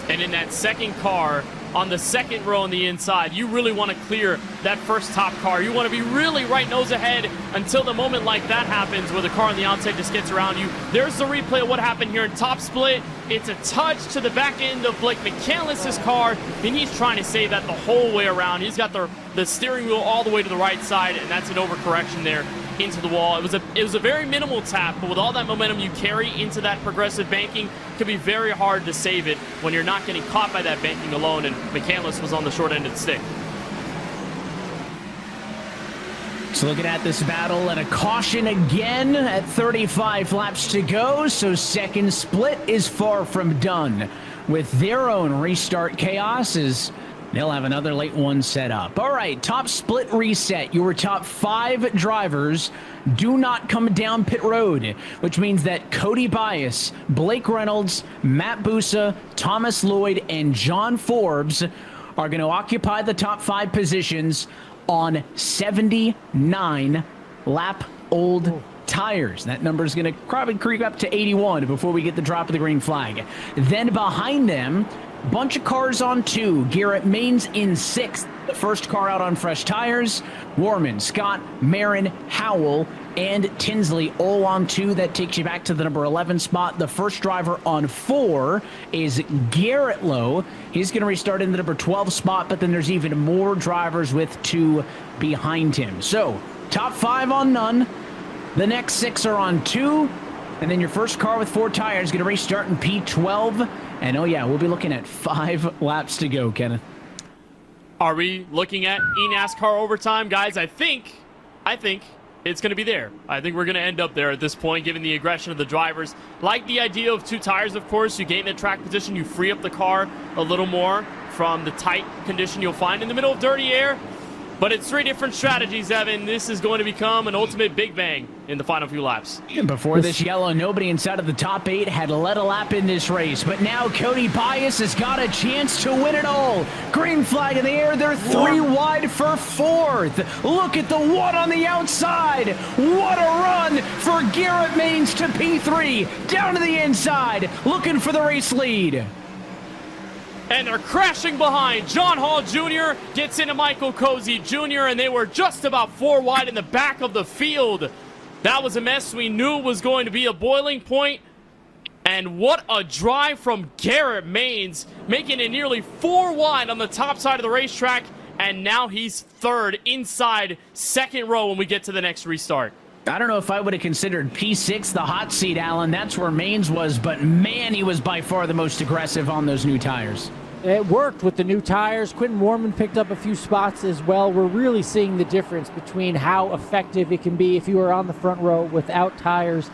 And in that second car, on the second row on the inside, you really want to clear that first top car. You want to be really right nose ahead until the moment like that happens where the car on the outside just gets around you. There's the replay of what happened here in top split. It's a touch to the back end of Blake McCandless's car, and he's trying to save that the whole way around. He's got the steering wheel all the way to the right side, and that's an overcorrection there into the wall. It was a very minimal tap, but with all that momentum you carry into that progressive banking, it can be very hard to save it when you're not getting caught by that banking alone, and McCandless was on the short end of the stick. So looking at this battle, and a caution again at 35 laps to go, so second split is far from done with their own restart chaos as they'll have another late one set up. All right, top split reset. Your top 5 drivers do not come down pit road, which means that Cody Bias, Blake Reynolds, Matt Busa, Thomas Lloyd, and John Forbes are going to occupy the top 5 positions on 79 lap old tires. That number is going to probably creep up to 81 before we get the drop of the green flag. Then behind them, bunch of cars on 2. Garrett Maines in 6th. The first car out on fresh tires. Warman, Scott, Marin, Howell, and Tinsley all on 2. That takes you back to the number 11 spot. The first driver on 4 is Garrett Lowe. He's going to restart in the number 12 spot, but then there's even more drivers with 2 behind him. So, top 5 on none. The next 6 are on 2. And then your first car with 4 tires is going to restart in P12. And oh yeah, we'll be looking at 5 laps to go, Kenneth. Are we looking at eNASCAR overtime, guys? I think it's going to be there. I think we're going to end up there at this point, given the aggression of the drivers. Like the idea of 2 tires, of course. You gain the track position, you free up the car a little more from the tight condition you'll find in the middle of dirty air. But it's 3 different strategies, Evan. This is going to become an ultimate big bang in the final few laps. Before this yellow, nobody inside of the top 8 had led a lap in this race. But now Cody Bias has got a chance to win it all. Green flag in the air. They're 3 wide for 4th. Look at the 1 on the outside. What a run for Garrett Maines to P3. Down to the inside, looking for the race lead. And they're crashing behind. John Hall Jr. gets into Michael Cozy Jr., and they were just about 4 wide in the back of the field. That was a mess. We knew it was going to be a boiling point. And what a drive from Garrett Maines, making it nearly 4 wide on the top side of the racetrack. And now he's 3rd inside 2nd row when we get to the next restart. I don't know if I would have considered P6 the hot seat, Alan. That's where Maines was, but man, he was by far the most aggressive on those new tires. It worked with the new tires. Quentin Warman picked up a few spots as well. We're really seeing the difference between how effective it can be if you are on the front row without tires.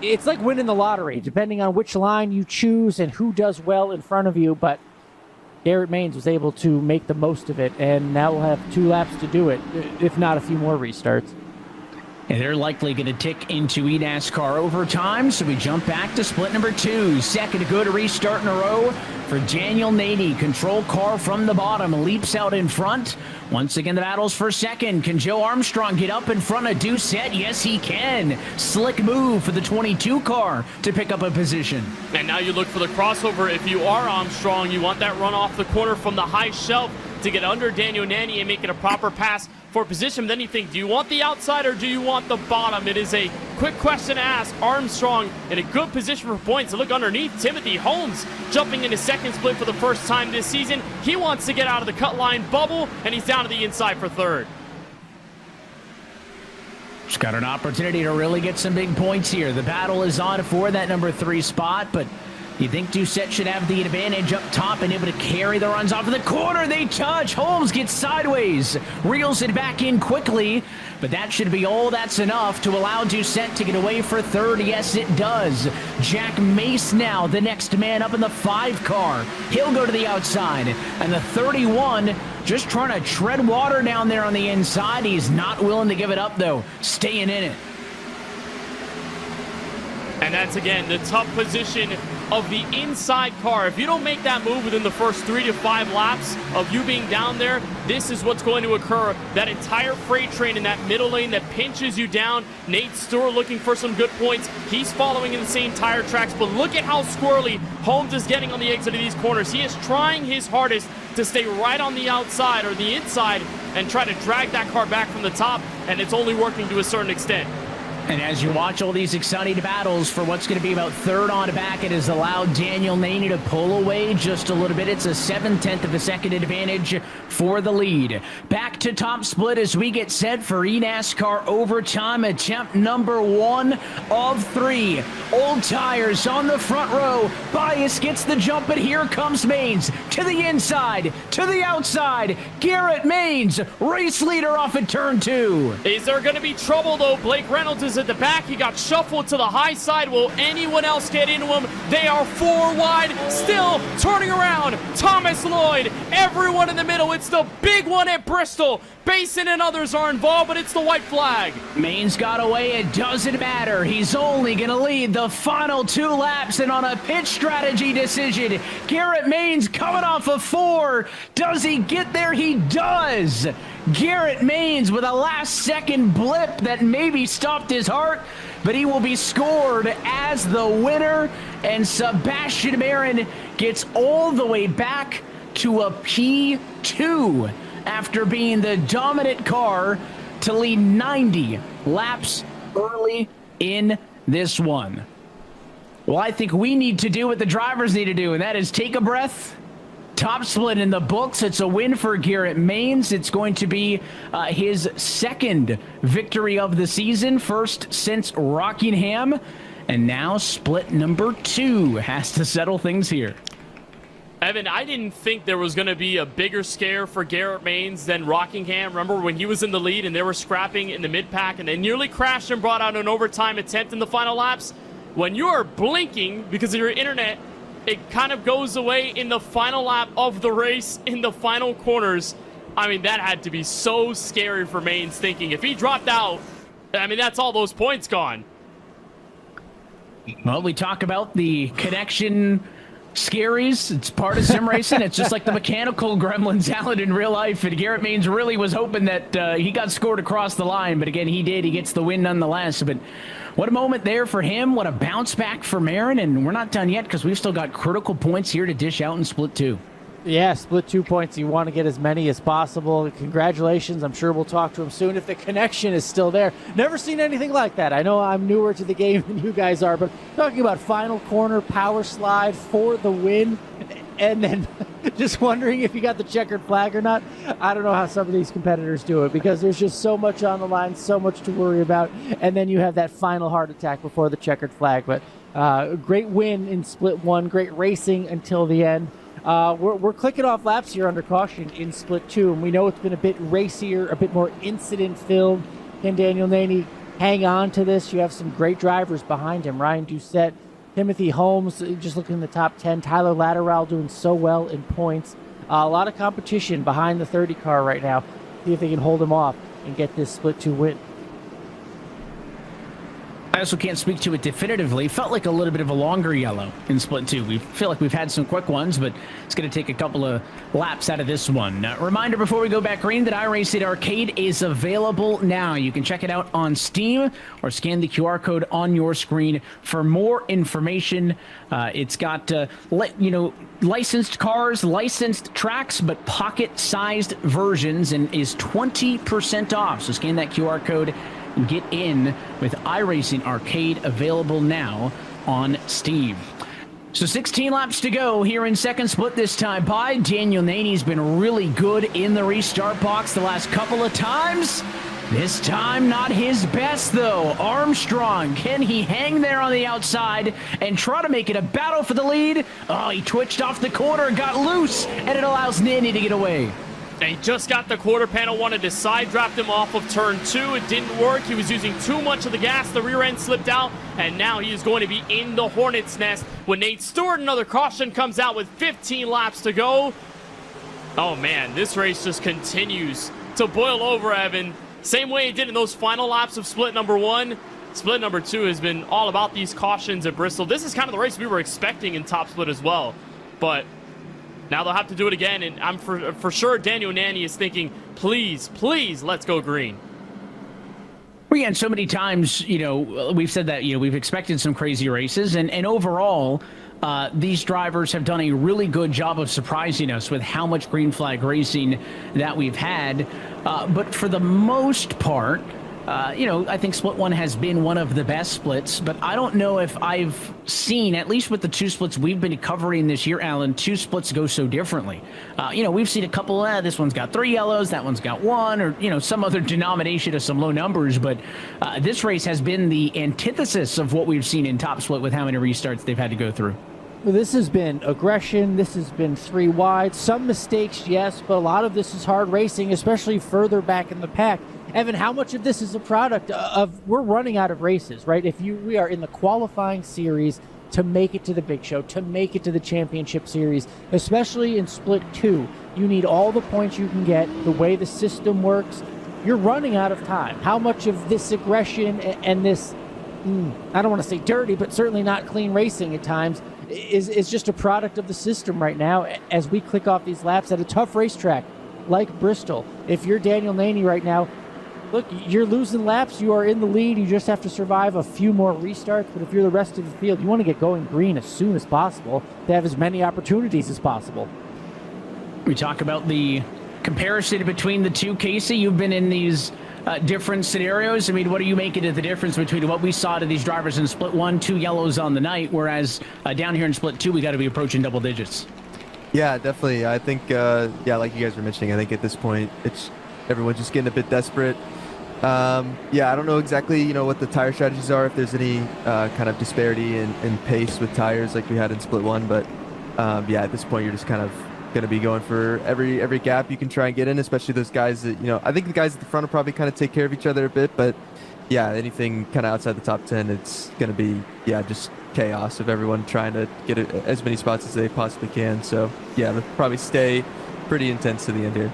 It's like winning the lottery, depending on which line you choose and who does well in front of you. But Garrett Maines was able to make the most of it, and now we'll have 2 laps to do it, if not a few more restarts. And they're likely going to tick into eNASCAR overtime, so we jump back to split number 2. Second to go to restart in a row for Daniel Naney. Control car from the bottom, leaps out in front. Once again, the battle's for second. Can Joe Armstrong get up in front of Doucette? Yes, he can. Slick move for the 22 car to pick up a position. And now you look for the crossover. If you are Armstrong, you want that run off the corner from the high shelf to get under Daniel Naney and make it a proper pass for position. Then you think, do you want the outside or do you want the bottom? It is a quick question to ask. Armstrong in a good position for points. Look underneath, Timothy Holmes jumping into second split for the first time this season. He wants to get out of the cut line bubble, and he's down to the inside for 3rd. He's got an opportunity to really get some big points here. The battle is on for that number 3 spot, but you think Doucette should have the advantage up top and able to carry the runs off of the corner. They touch. Holmes gets sideways. Reels it back in quickly. But that should be all that's enough to allow Doucette to get away for 3rd. Yes, it does. Jack Mace now, the next man up in the 5 car. He'll go to the outside. And the 31 just trying to tread water down there on the inside. He's not willing to give it up, though. Staying in it. And that's, again, the tough position of the inside car. If you don't make that move within the first 3 to 5 laps of you being down there, this is what's going to occur. That entire freight train in that middle lane that pinches you down. Nate Stewart looking for some good points. He's following in the same tire tracks, but look at how squirrely Holmes is getting on the exit of these corners. He is trying his hardest to stay right on the outside or the inside and try to drag that car back from the top, and it's only working to a certain extent. And as you watch all these exciting battles for what's going to be about third on back, it has allowed Daniel Naney to pull away just a little bit. It's a 7/10 of a second advantage for the lead. Back to top split as we get set for eNASCAR overtime attempt number 1 of 3. Old tires on the front row. Bias gets the jump, but here comes Maines to the inside, to the outside. Garrett Maines, race leader off at turn 2. Is there going to be trouble, though? Blake Reynolds is at the back. He got shuffled to the high side. Will anyone else get into him? They are 4 wide, still turning around. Thomas Lloyd, everyone in the middle. It's the big one at Bristol. Basin and others are involved, but it's the white flag. Maines got away. It doesn't matter. He's only going to lead the final 2 laps, and on a pit strategy decision, Garrett Maines coming off of 4. Does he get there? He does. Garrett Maines with a last-second blip that maybe stopped his heart, but he will be scored as the winner, and Sebastian Marin gets all the way back to a P2 after being the dominant car to lead 90 laps early in this one. Well, I think we need to do what the drivers need to do, and that is take a breath. Top split in the books. It's a win for Garrett Maines. It's going to be his second victory of the season, first since Rockingham, and now split number 2 has to settle things here. Evan, I didn't think there was going to be a bigger scare for Garrett Maines than Rockingham. Remember when he was in the lead and they were scrapping in the mid-pack and they nearly crashed and brought out an overtime attempt in the final laps? When you're blinking because of your internet, it kind of goes away in the final lap of the race in the final corners. I mean, that had to be so scary for Maines, thinking if he dropped out, I mean, that's all those points gone. Well, we talk about the connection scaries. It's part of sim racing. It's just like the mechanical gremlins out in real life. And Garrett Maines really was hoping that he got scored across the line. But again, he did. He gets the win nonetheless. But what a moment there for him. What a bounce back for Marin. And we're not done yet because we've still got critical points here to dish out in split 2. Yeah, split 2 points. You want to get as many as possible. Congratulations. I'm sure we'll talk to him soon if the connection is still there. Never seen anything like that. I know I'm newer to the game than you guys are, but talking about final corner power slide for the win, and then just wondering if you got the checkered flag or not. I don't know how some of these competitors do it because there's just so much on the line, so much to worry about, and then you have that final heart attack before the checkered flag. But great win in split 1, great racing until the end. We're clicking off laps here under caution in split 2, and we know it's been a bit racier, a bit more incident-filled. Can Daniel Naney hang on to this? You have some great drivers behind him. Ryan Doucette, Timothy Holmes, just looking in the top 10. Tyler Latteral doing so well in points. A lot of competition behind the 30 car right now. See if they can hold him off and get this split 2 win. I also can't speak to it definitively. Felt like a little bit of a longer yellow in split 2. We feel like we've had some quick ones, but it's going to take a couple of laps out of this one. Reminder before we go back green that iRacing Arcade is available now. You can check it out on Steam or scan the QR code on your screen for more information. It's got licensed cars, licensed tracks, but pocket-sized versions, and is 20% off. So scan that QR code. Get in with iRacing Arcade, available now on Steam. So 16 laps to go here in second split this time by. Daniel Naney's been really good in the restart box the last couple of times. This time not his best though. Armstrong, can he hang there on the outside and try to make it a battle for the lead? Oh, he twitched off the corner, got loose, and it allows Naney to get away. He just got the quarter panel, wanted to side draft him off of turn 2. It didn't work. He was using too much of the gas. The rear end slipped out, and now he is going to be in the hornet's nest when Nate Stewart, another caution, comes out with 15 laps to go. Oh, man, this race just continues to boil over, Evan. Same way it did in those final laps of split number 1. split number 2 has been all about these cautions at Bristol. This is kind of the race we were expecting in top split as well. But now they'll have to do it again, and I'm for sure Daniel Nanny is thinking, please, please, let's go green. Again, so many times, we've said that, we've expected some crazy races, and overall, these drivers have done a really good job of surprising us with how much green flag racing that we've had. But for the most part, I think Split 1 has been one of the best splits, but I don't know if I've seen, at least with the 2 splits we've been covering this year, Alan, 2 splits go so differently. We've seen a couple, this one's got 3 yellows, that one's got 1, or, some other denomination of some low numbers, but this race has been the antithesis of what we've seen in top split with how many restarts they've had to go through. Well, this has been aggression. This has been 3 wide. Some mistakes, yes, but a lot of this is hard racing, especially further back in the pack. Evan, how much of this is a product of we're running out of races, right? We are in the qualifying series to make it to the big show, to make it to the championship series, especially in split 2. You need all the points you can get, the way the system works. You're running out of time. How much of this aggression and this, I don't want to say dirty, but certainly not clean racing at times, is just a product of the system right now as we click off these laps at a tough racetrack like Bristol. If you're Daniel Naney right now, look, you're losing laps. You are in the lead. You just have to survive a few more restarts. But if you're the rest of the field, you want to get going green as soon as possible to have as many opportunities as possible. We talk about the comparison between the two. Casey, you've been in these different scenarios. I mean, what do you make of the difference between what we saw to these drivers in split 1, 2 yellows on the night, whereas down here in split 2, we got to be approaching double digits? Yeah, definitely. I think, like you guys were mentioning, I think at this point, everyone's just getting a bit desperate. I don't know exactly, what the tire strategies are, if there's any kind of disparity in pace with tires like we had in split 1, but at this point, you're just kind of going to be going for every gap you can try and get in, especially those guys that, I think the guys at the front will probably kind of take care of each other a bit, but anything kind of outside the top 10, it's going to be, just chaos of everyone trying to get as many spots as they possibly can. So, they'll probably stay pretty intense to the end here.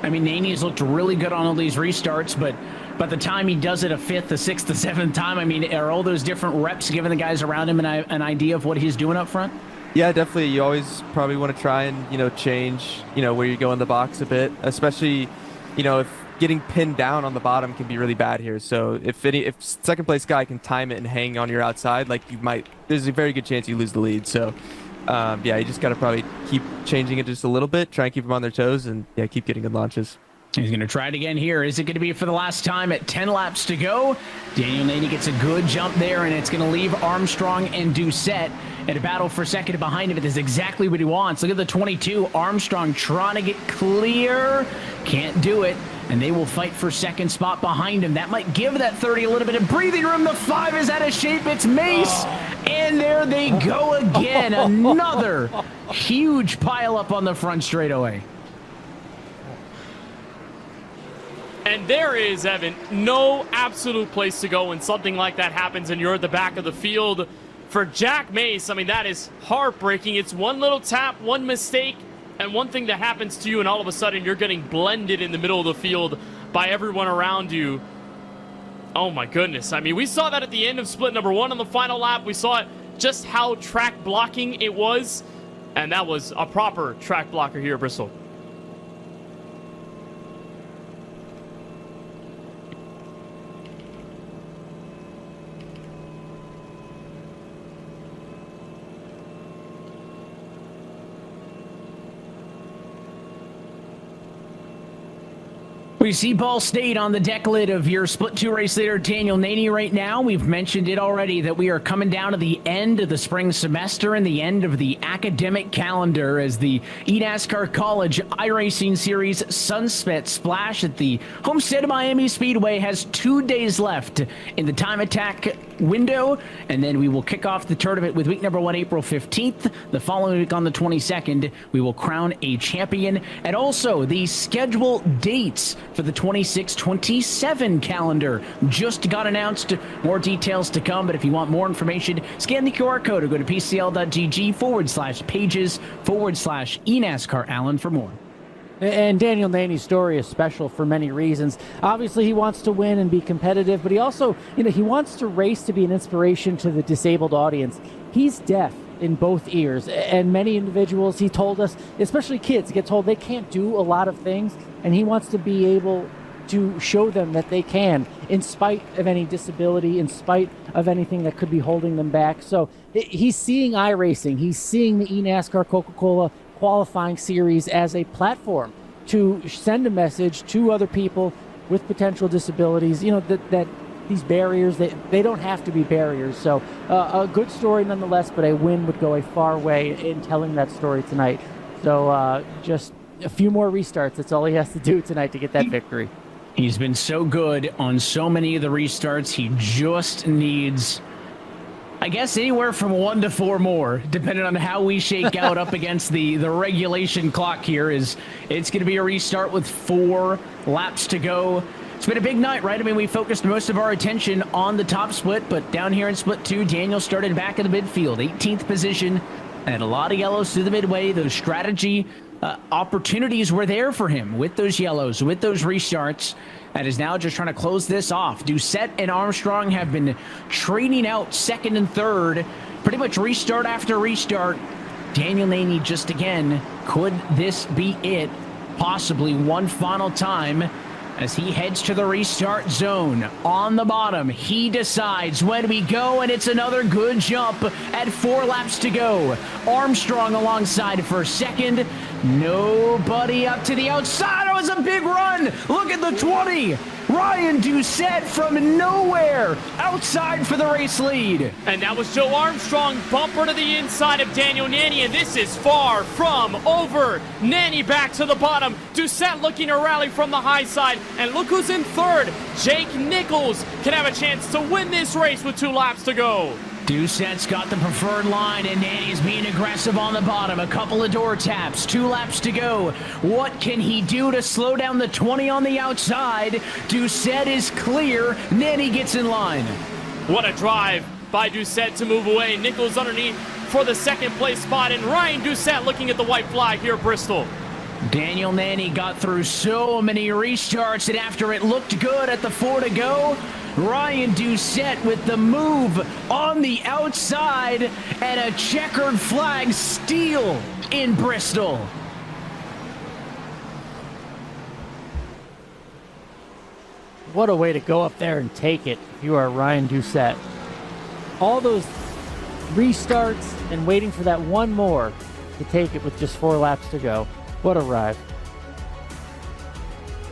I mean, Naney's looked really good on all these restarts, but by the time he does it a 5th, a 6th, a 7th time, I mean, are all those different reps giving the guys around him an idea of what he's doing up front? Yeah, definitely. You always probably want to try and, change, where you go in the box a bit, especially, if getting pinned down on the bottom can be really bad here. So if second place guy can time it and hang on your outside, there's a very good chance you lose the lead. So, you just got to probably keep changing it just a little bit, try and keep them on their toes, and keep getting good launches. He's going to try it again here. Is it going to be for the last time at 10 laps to go? Daniel Naney gets a good jump there, and it's going to leave Armstrong and Doucette in a battle for second behind him. It is exactly what he wants. Look at the 22. Armstrong trying to get clear. Can't do it. And they will fight for second spot behind him. That might give that 30 a little bit of breathing room. The 5 is out of shape. It's Mace. And there they go again. Another huge pile up on the front straightaway. And there is, Evan, no absolute place to go when something like that happens and you're at the back of the field. For Jack Mace, I mean, that is heartbreaking. It's one little tap, one mistake, and one thing that happens to you, and all of a sudden you're getting blended in the middle of the field by everyone around you. Oh my goodness. I mean, we saw that at the end of split number 1 on the final lap. We saw it just how track blocking it was, and that was a proper track blocker here at Bristol. We see Ball State on the deck lid of your split 2 race leader, Daniel Naney, right now. We've mentioned it already that we are coming down to the end of the spring semester and the end of the academic calendar as the eNASCAR College iRacing Series Sunset Splash at the Homestead of Miami Speedway has 2 days left in the time attack window, and then we will kick off the tournament with week number 1, April 15th. The following week on the 22nd, we will crown a champion, and also the schedule dates for the 26-27 calendar just got announced. More details to come, but if you want more information, scan the QR code or go to pcl.gg/pages/eNASCAR Allen for more. And Daniel Naney's story is special for many reasons. Obviously, he wants to win and be competitive, but he also, he wants to race to be an inspiration to the disabled audience. He's deaf in both ears, and many individuals, he told us, especially kids, get told they can't do a lot of things, and he wants to be able to show them that they can, in spite of any disability, in spite of anything that could be holding them back. So he's seeing iRacing, he's seeing the eNASCAR Coca-Cola qualifying series as a platform to send a message to other people with potential disabilities, that these barriers, they don't have to be barriers. So a good story nonetheless, but a win would go a far way in telling that story tonight. So just a few more restarts. That's all he has to do tonight to get that victory. He's been so good on so many of the restarts. He just needs, I guess, anywhere from 1 to 4 more, depending on how we shake out up against the regulation clock here. It's going to be a restart with 4 laps to go. It's been a big night, right? I mean, we focused most of our attention on the top split, but down here in split 2, Daniel started back in the midfield, 18th position, and a lot of yellows through the midway. Those strategy opportunities were there for him with those yellows, with those restarts, and is now just trying to close this off. Doucette and Armstrong have been trading out second and third, pretty much restart after restart. Daniel Naney just again, could this be it? Possibly one final time as he heads to the restart zone. On the bottom, he decides when we go, and it's another good jump at 4 laps to go. Armstrong alongside for second. Nobody up to the outside. It was a big run. Look at the 20. Ryan Doucette from nowhere outside for the race lead. And that was Joe Armstrong, bumper to the inside of Daniel Naney, and this is far from over. Naney back to the bottom. Doucette looking to rally from the high side, and look who's in third. Jake Nichols can have a chance to win this race with 2 laps to go. Doucette's got the preferred line, and Naney's being aggressive on the bottom. A couple of door taps, 2 laps to go. What can he do to slow down the 20 on the outside? Doucette is clear. Naney gets in line. What a drive by Doucette to move away. Nichols underneath for the second place spot, and Ryan Doucette looking at the white flag here at Bristol. Daniel Naney got through so many restarts, and after it looked good at the 4 to go, Ryan Doucette with the move on the outside and a checkered flag steal in Bristol. What a way to go up there and take it if you are Ryan Doucette. All those restarts and waiting for that one more to take it with just 4 laps to go. What a ride.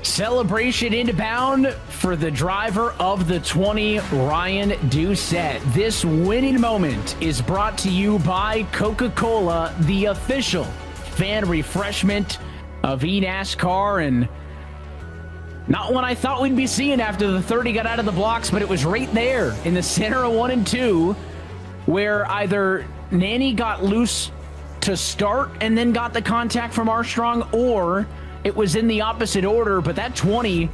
Celebration inbound for the driver of the 20, Ryan Doucette. This winning moment is brought to you by Coca-Cola, the official fan refreshment of eNASCAR, and not one I thought we'd be seeing after the 30 got out of the blocks, but it was right there in the center of 1 and 2, where either Naney got loose to start and then got the contact from Armstrong, or it was in the opposite order, but that 20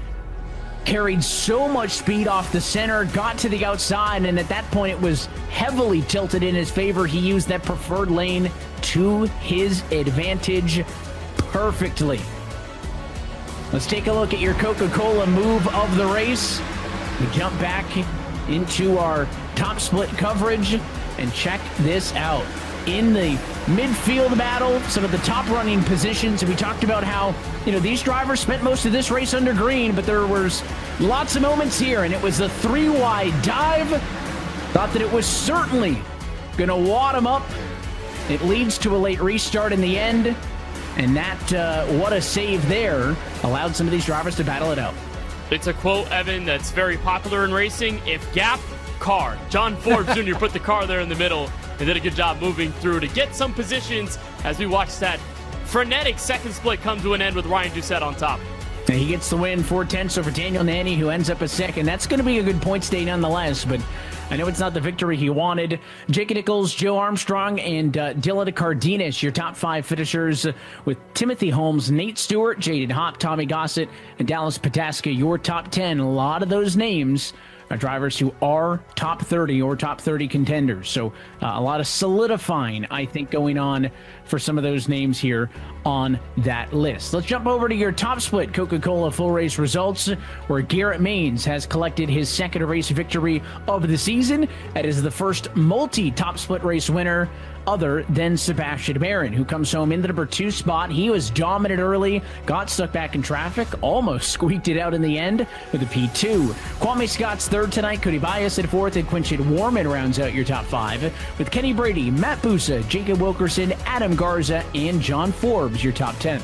carried so much speed off the center, got to the outside, and at that point it was heavily tilted in his favor. He used that preferred lane to his advantage perfectly. Let's take a look at your Coca-Cola move of the race. We jump back into our top split coverage and check this out. In the midfield battle, some of the top running positions, we talked about how, these drivers spent most of this race under green, but there was lots of moments here, and it was a 3-wide dive. Thought that it was certainly going to wad him up. It leads to a late restart in the end, and that, what a save there, allowed some of these drivers to battle it out. It's a quote, Evan, that's very popular in racing. If gap, car. John Forbes Jr. put the car there in the middle and did a good job moving through to get some positions as we watch that frenetic second split come to an end with Ryan Doucette on top. And he gets the win, 4-10, so for Daniel Naney, who ends up a second. That's going to be a good point stay nonetheless, but I know it's not the victory he wanted. Jake Nichols, Joe Armstrong, and Dylan Cardenas, your top 5 finishers, with Timothy Holmes, Nate Stewart, Jaden Hopp, Tommy Gossett, and Dallas Pataska, your top 10. A lot of those names drivers who are top 30 or top 30 contenders. So a lot of solidifying, I think, going on for some of those names here on that list. Let's jump over to your top split Coca-Cola full race results, where Garrett Maines has collected his second race victory of the season. That is the first multi-top split race winner other than Sebastian Barron, who comes home in the number 2 spot. He was dominant early, got stuck back in traffic, almost squeaked it out in the end with a P2. Kwame Scott's third tonight, Cody Bias at fourth, and Quinton Warman rounds out your top 5, with Kenny Brady, Matt Busa, Jacob Wilkerson, Adam Garza, and John Forbes your top 10.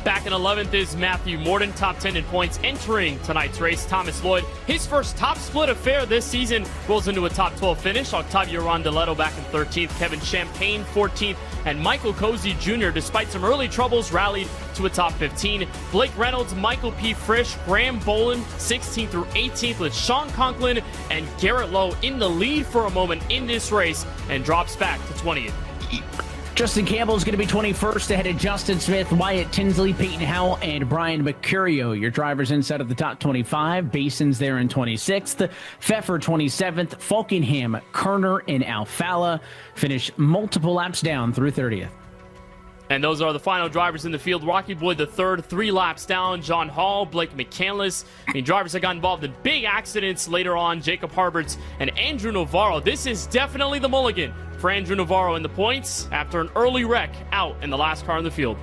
Back in 11th is Matthew Morton, top 10 in points entering tonight's race. Thomas Lloyd, his first top split affair this season, rolls into a top 12 finish. Octavio Rondeletto back in 13th, Kevin Champagne 14th, and Michael Cozy Jr., despite some early troubles, rallied to a top 15. Blake Reynolds, Michael P. Frisch, Graham Bolin 16th through 18th, with Sean Conklin and Garrett Lowe in the lead for a moment in this race, and drops back to 20th. Justin Campbell is going to be 21st ahead of Justin Smith, Wyatt Tinsley, Peyton Howell, and Brian Mercurio. Your drivers inside of the top 25. Bason's there in 26th. Pfeffer 27th. Falkingham, Kerner, and Alfala finish multiple laps down through 30th. And those are the final drivers in the field. Rocky Boy the third, 3 laps down. John Hall, Blake McCandless. Drivers that got involved in big accidents later on. Jacob Harberts and Andrew Navarro. This is definitely the mulligan for Andrew Navarro in the points after an early wreck out in the last car in the field.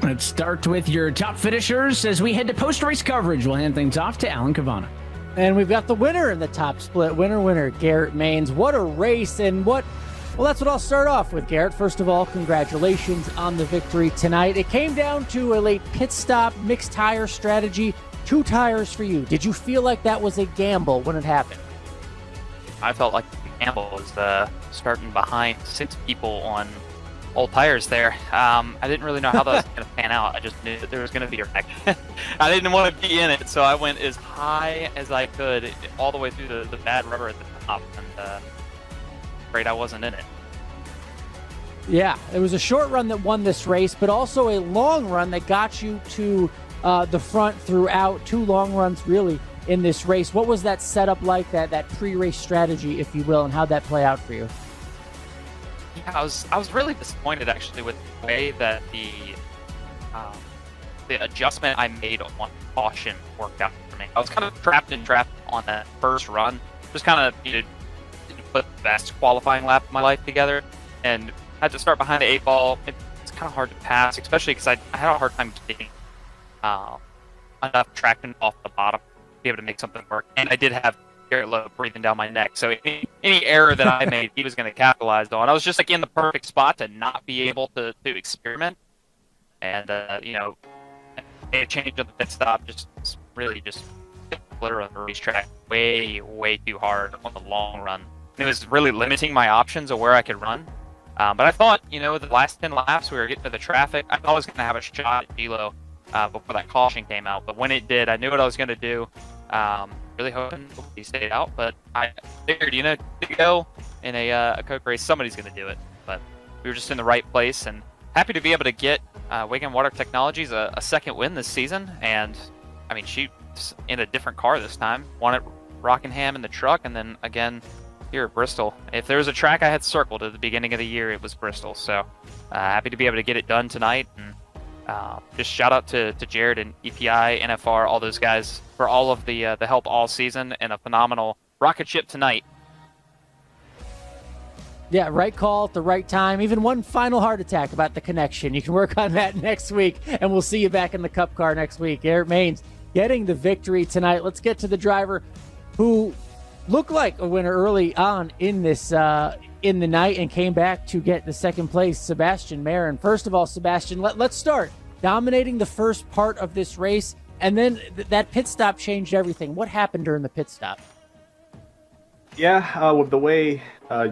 Let's start with your top finishers as we head to post-race coverage. We'll hand things off to Alan Cavana. And we've got the winner in the top split. Winner, Garrett Maines. What a race, and well, that's what I'll start off with, Garrett. First of all, congratulations on the victory tonight. It came down to a late pit stop, mixed tire strategy, 2 tires for you. Did you feel like that was a gamble when it happened? I felt like Campbell was starting behind 6 people on old tires there. I didn't really know how that was going to pan out. I just knew that there was going to be a wreck. I didn't want to be in it, so I went as high as I could all the way through the bad rubber at the top, and afraid I wasn't in it. Yeah, it was a short run that won this race, but also a long run that got you to the front throughout. 2 long runs, really, in this race. What was that setup like, that pre-race strategy, if you will, and how'd that play out for you? Yeah, I was really disappointed actually with the way that the adjustment I made on caution worked out for me. I was kind of trapped on that first run. Just kind of didn't put the best qualifying lap of my life together, and had to start behind the 8 ball. It's kind of hard to pass, especially because I had a hard time getting enough traction off the bottom to be able to make something work. And I did have Garrett Lowe breathing down my neck, so any error that I made, he was going to capitalize on. I was just like in the perfect spot to not be able to experiment, and made a change on the pit stop. Just flitter on the racetrack way too hard on the long run. It was really limiting my options of where I could run. But I thought, the last 10 laps we were getting to the traffic, I thought I was going to have a shot at Gilo before that caution came out. But when it did, I knew what I was going to do. Really hoping he stayed out, but I figured, to go in a Coke race, somebody's going to do it. But we were just in the right place, and happy to be able to get Wigan Water Technologies a second win this season. And I mean, she's in a different car this time. Won at Rockingham in the truck, and then again here at Bristol. If there was a track I had circled at the beginning of the year, it was Bristol. So happy to be able to get it done tonight. And just shout out to Jared and EPI, NFR, all those guys for all of the help all season, and a phenomenal rocket ship tonight. Yeah, right call at the right time. Even one final heart attack about the connection. You can work on that next week, and we'll see you back in the Cup car next week. Garrett Maines getting the victory tonight. Let's get to the driver who looked like a winner early on in this in the night and came back to get the second place, Sebastian Marin. First of all, Sebastian, let's start. Dominating the first part of this race, and then that pit stop changed everything. What happened during the pit stop? Yeah, with the way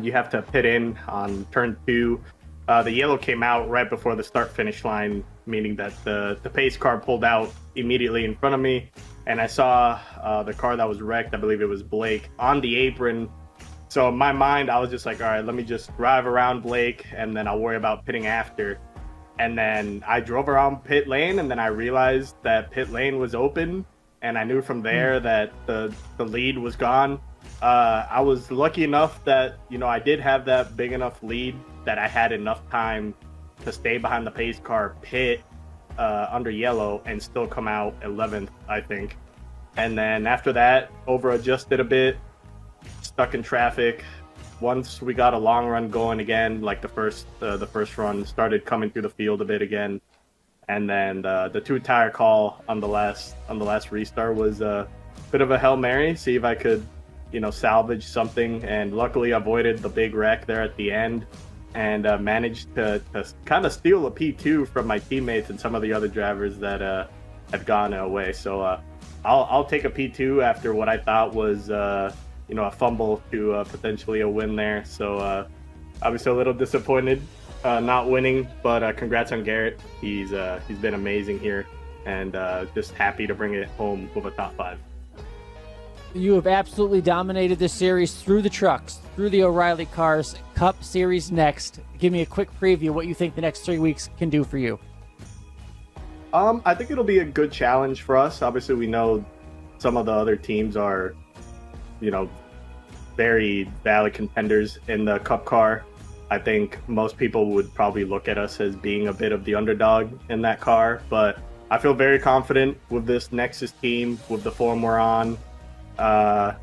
you have to pit in on turn 2, the yellow came out right before the start-finish line, meaning that the pace car pulled out immediately in front of me, and I saw the car that was wrecked, I believe it was Blake, on the apron. So in my mind, I was just like, all right, let me just drive around Blake, and then I'll worry about pitting after. And then I drove around pit lane, and then I realized that pit lane was open, and I knew from there that the lead was gone. I was lucky enough that, I did have that big enough lead that I had enough time to stay behind the pace car, pit under yellow, and still come out 11th, I think. And then after that, over adjusted a bit, stuck in traffic. Once we got a long run going again, like the first run, started coming through the field a bit again. And then the 2-tire call on the last restart was a bit of a Hail Mary, see if I could, salvage something. And luckily avoided the big wreck there at the end, and managed to kind of steal a P2 from my teammates and some of the other drivers that had gone away. So I'll take a P2 after what I thought was a fumble to potentially a win there. So obviously a little disappointed not winning, but congrats on Garrett. He's been amazing here, and just happy to bring it home with a top 5. You have absolutely dominated this series through the trucks, through the O'Reilly cars. Cup Series next. Give me a quick preview of what you think the next 3 weeks can do for you. I think it'll be a good challenge for us. Obviously, we know some of the other teams are, very valid contenders in the Cup car. I think most people would probably look at us as being a bit of the underdog in that car, but I feel very confident with this Nexus team, with the form we're on.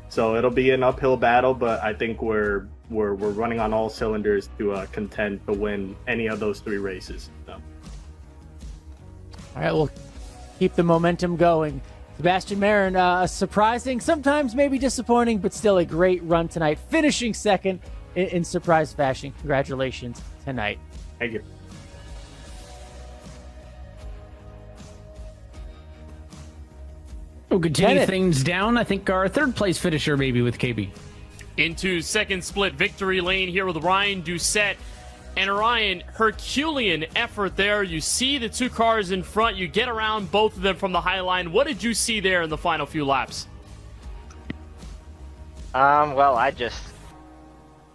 So it'll be an uphill battle, but I think we're running on all cylinders to contend to win any of those 3 races. So. All right, we'll keep the momentum going. Sebastian Marin, a surprising, sometimes maybe disappointing, but still a great run tonight, finishing second in surprise fashion. Congratulations tonight. Thank you. We'll continue things down. I think our third place finisher maybe with KB. Into second split victory lane here with Ryan Doucette. And Ryan, Herculean effort there. You see the 2 cars in front. You get around both of them from the high line. What did you see there in the final few laps? Well,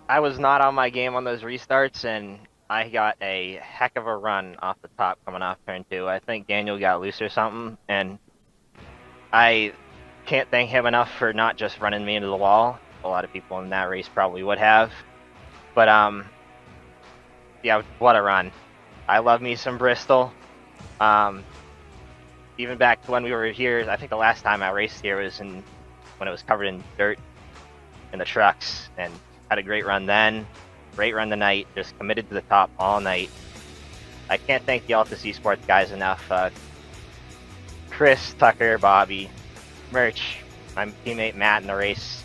I was not on my game on those restarts, and I got a heck of a run off the top coming off turn 2. I think Daniel got loose or something, and I can't thank him enough for not just running me into the wall. A lot of people in that race probably would have. But, yeah, what a run. I love me some Bristol. Even back to when we were here, I think the last time I raced here was when it was covered in dirt in the trucks, and had a great run then. Great run tonight, just committed to the top all night. I can't thank the Altus Esports guys enough. Chris, Tucker, Bobby, Merch, my teammate Matt in the race.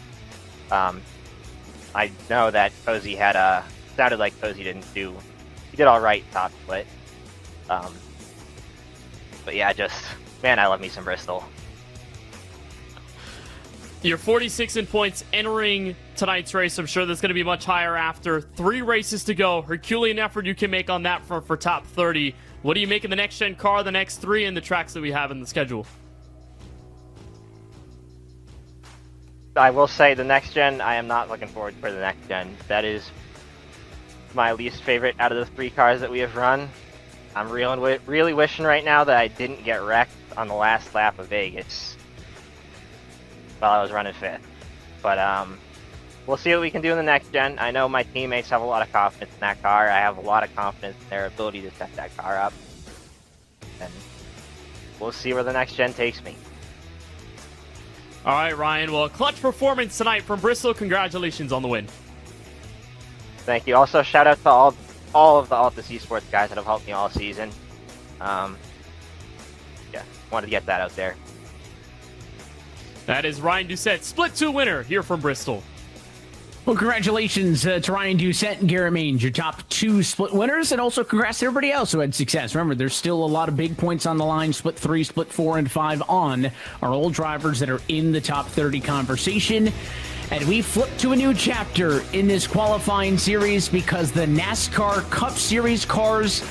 I know that Cozy had sounded like Cozy he did all right top split. But yeah, man, I love me some Bristol. You're 46 in points entering tonight's race. I'm sure that's going to be much higher after 3 races to go. Herculean effort you can make on that front for top 30. What do you make in the next gen car, the next 3, and the tracks that we have in the schedule? I will say the next gen, I am not looking forward for the next gen. That is my least favorite out of the 3 cars that we have run. I'm really wishing right now that I didn't get wrecked on the last lap of Vegas while I was running 5th. But we'll see what we can do in the next gen. I know my teammates have a lot of confidence in that car. I have a lot of confidence in their ability to set that car up. And we'll see where the next gen takes me. All right, Ryan. Well, clutch performance tonight from Bristol. Congratulations on the win. Thank you. Also, shout out to all of the Altus Esports guys that have helped me all season. Yeah, wanted to get that out there. That is Ryan Doucette, Split 2 winner here from Bristol. Well, congratulations to Ryan Doucette and Garrett Mange, your top 2 split winners, and also congrats to everybody else who had success. Remember, there's still a lot of big points on the line, split 3, split 4, and 5 on our old drivers that are in the top 30 conversation. And we flip to a new chapter in this qualifying series because the NASCAR Cup Series cars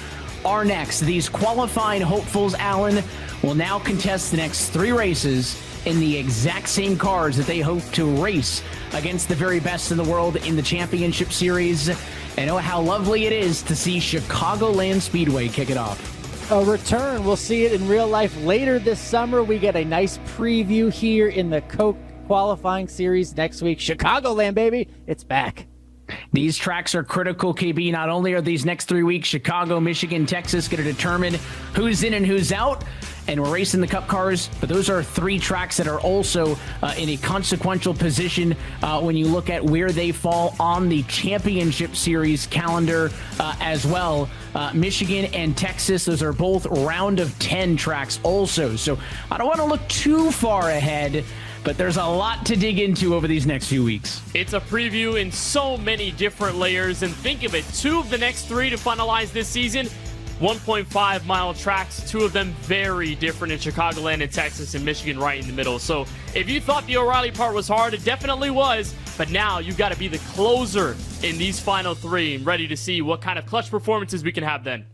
are next. These qualifying hopefuls, Alan, will now contest the next 3 races in the exact same cars that they hope to race against the very best in the world in the championship series. And oh, how lovely it is to see Chicagoland Speedway kick it off. a return. We'll see it in real life later this summer. We get a nice preview here in the Coke qualifying series next week. Chicagoland, baby, it's back. These tracks are critical, KB. Not only are these next 3 weeks, Chicago, Michigan, Texas, going to determine who's in and who's out, and we're racing the Cup cars, but those are 3 tracks that are also in a consequential position when you look at where they fall on the Championship Series calendar as well. Michigan and Texas, those are both round of 10 tracks also. So I don't want to look too far ahead, but there's a lot to dig into over these next few weeks. It's a preview in so many different layers, and think of it, 2 of the next 3 to finalize this season, 1.5-mile tracks, 2 of them very different in Chicagoland and Texas and Michigan right in the middle. So if you thought the O'Reilly part was hard, it definitely was, but now you got to be the closer in these final 3 and ready to see what kind of clutch performances we can have then.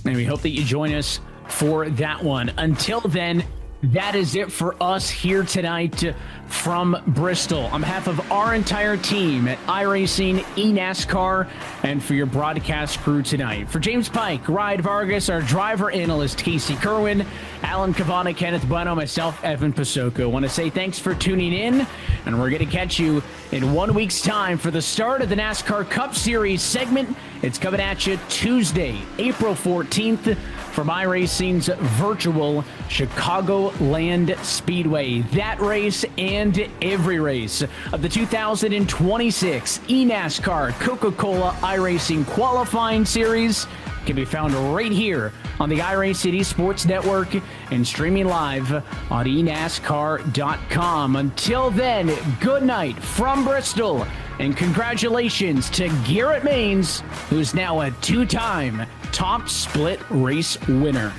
And we hope that you join us for that one. Until then, that is it for us here tonight from Bristol. On behalf of our entire team at iRacing, eNASCAR, and for your broadcast crew tonight. For James Pike, Ryan Vargas, our driver analyst, Casey Kirwan, Alan Cavana, Kenneth Bueno, myself, Evan Pasoko. I want to say thanks for tuning in, and we're going to catch you in 1 week's time for the start of the NASCAR Cup Series segment. It's coming at you Tuesday, April 14th from iRacing's virtual Chicagoland Speedway. That race and every race of the 2026 eNASCAR Coca-Cola iRacing Qualifying Series can be found right here on the iRacing Esports Network and streaming live on eNASCAR.com. Until then, good night from Bristol, and congratulations to Garrett Maines, who's now a 2-time top split race winner.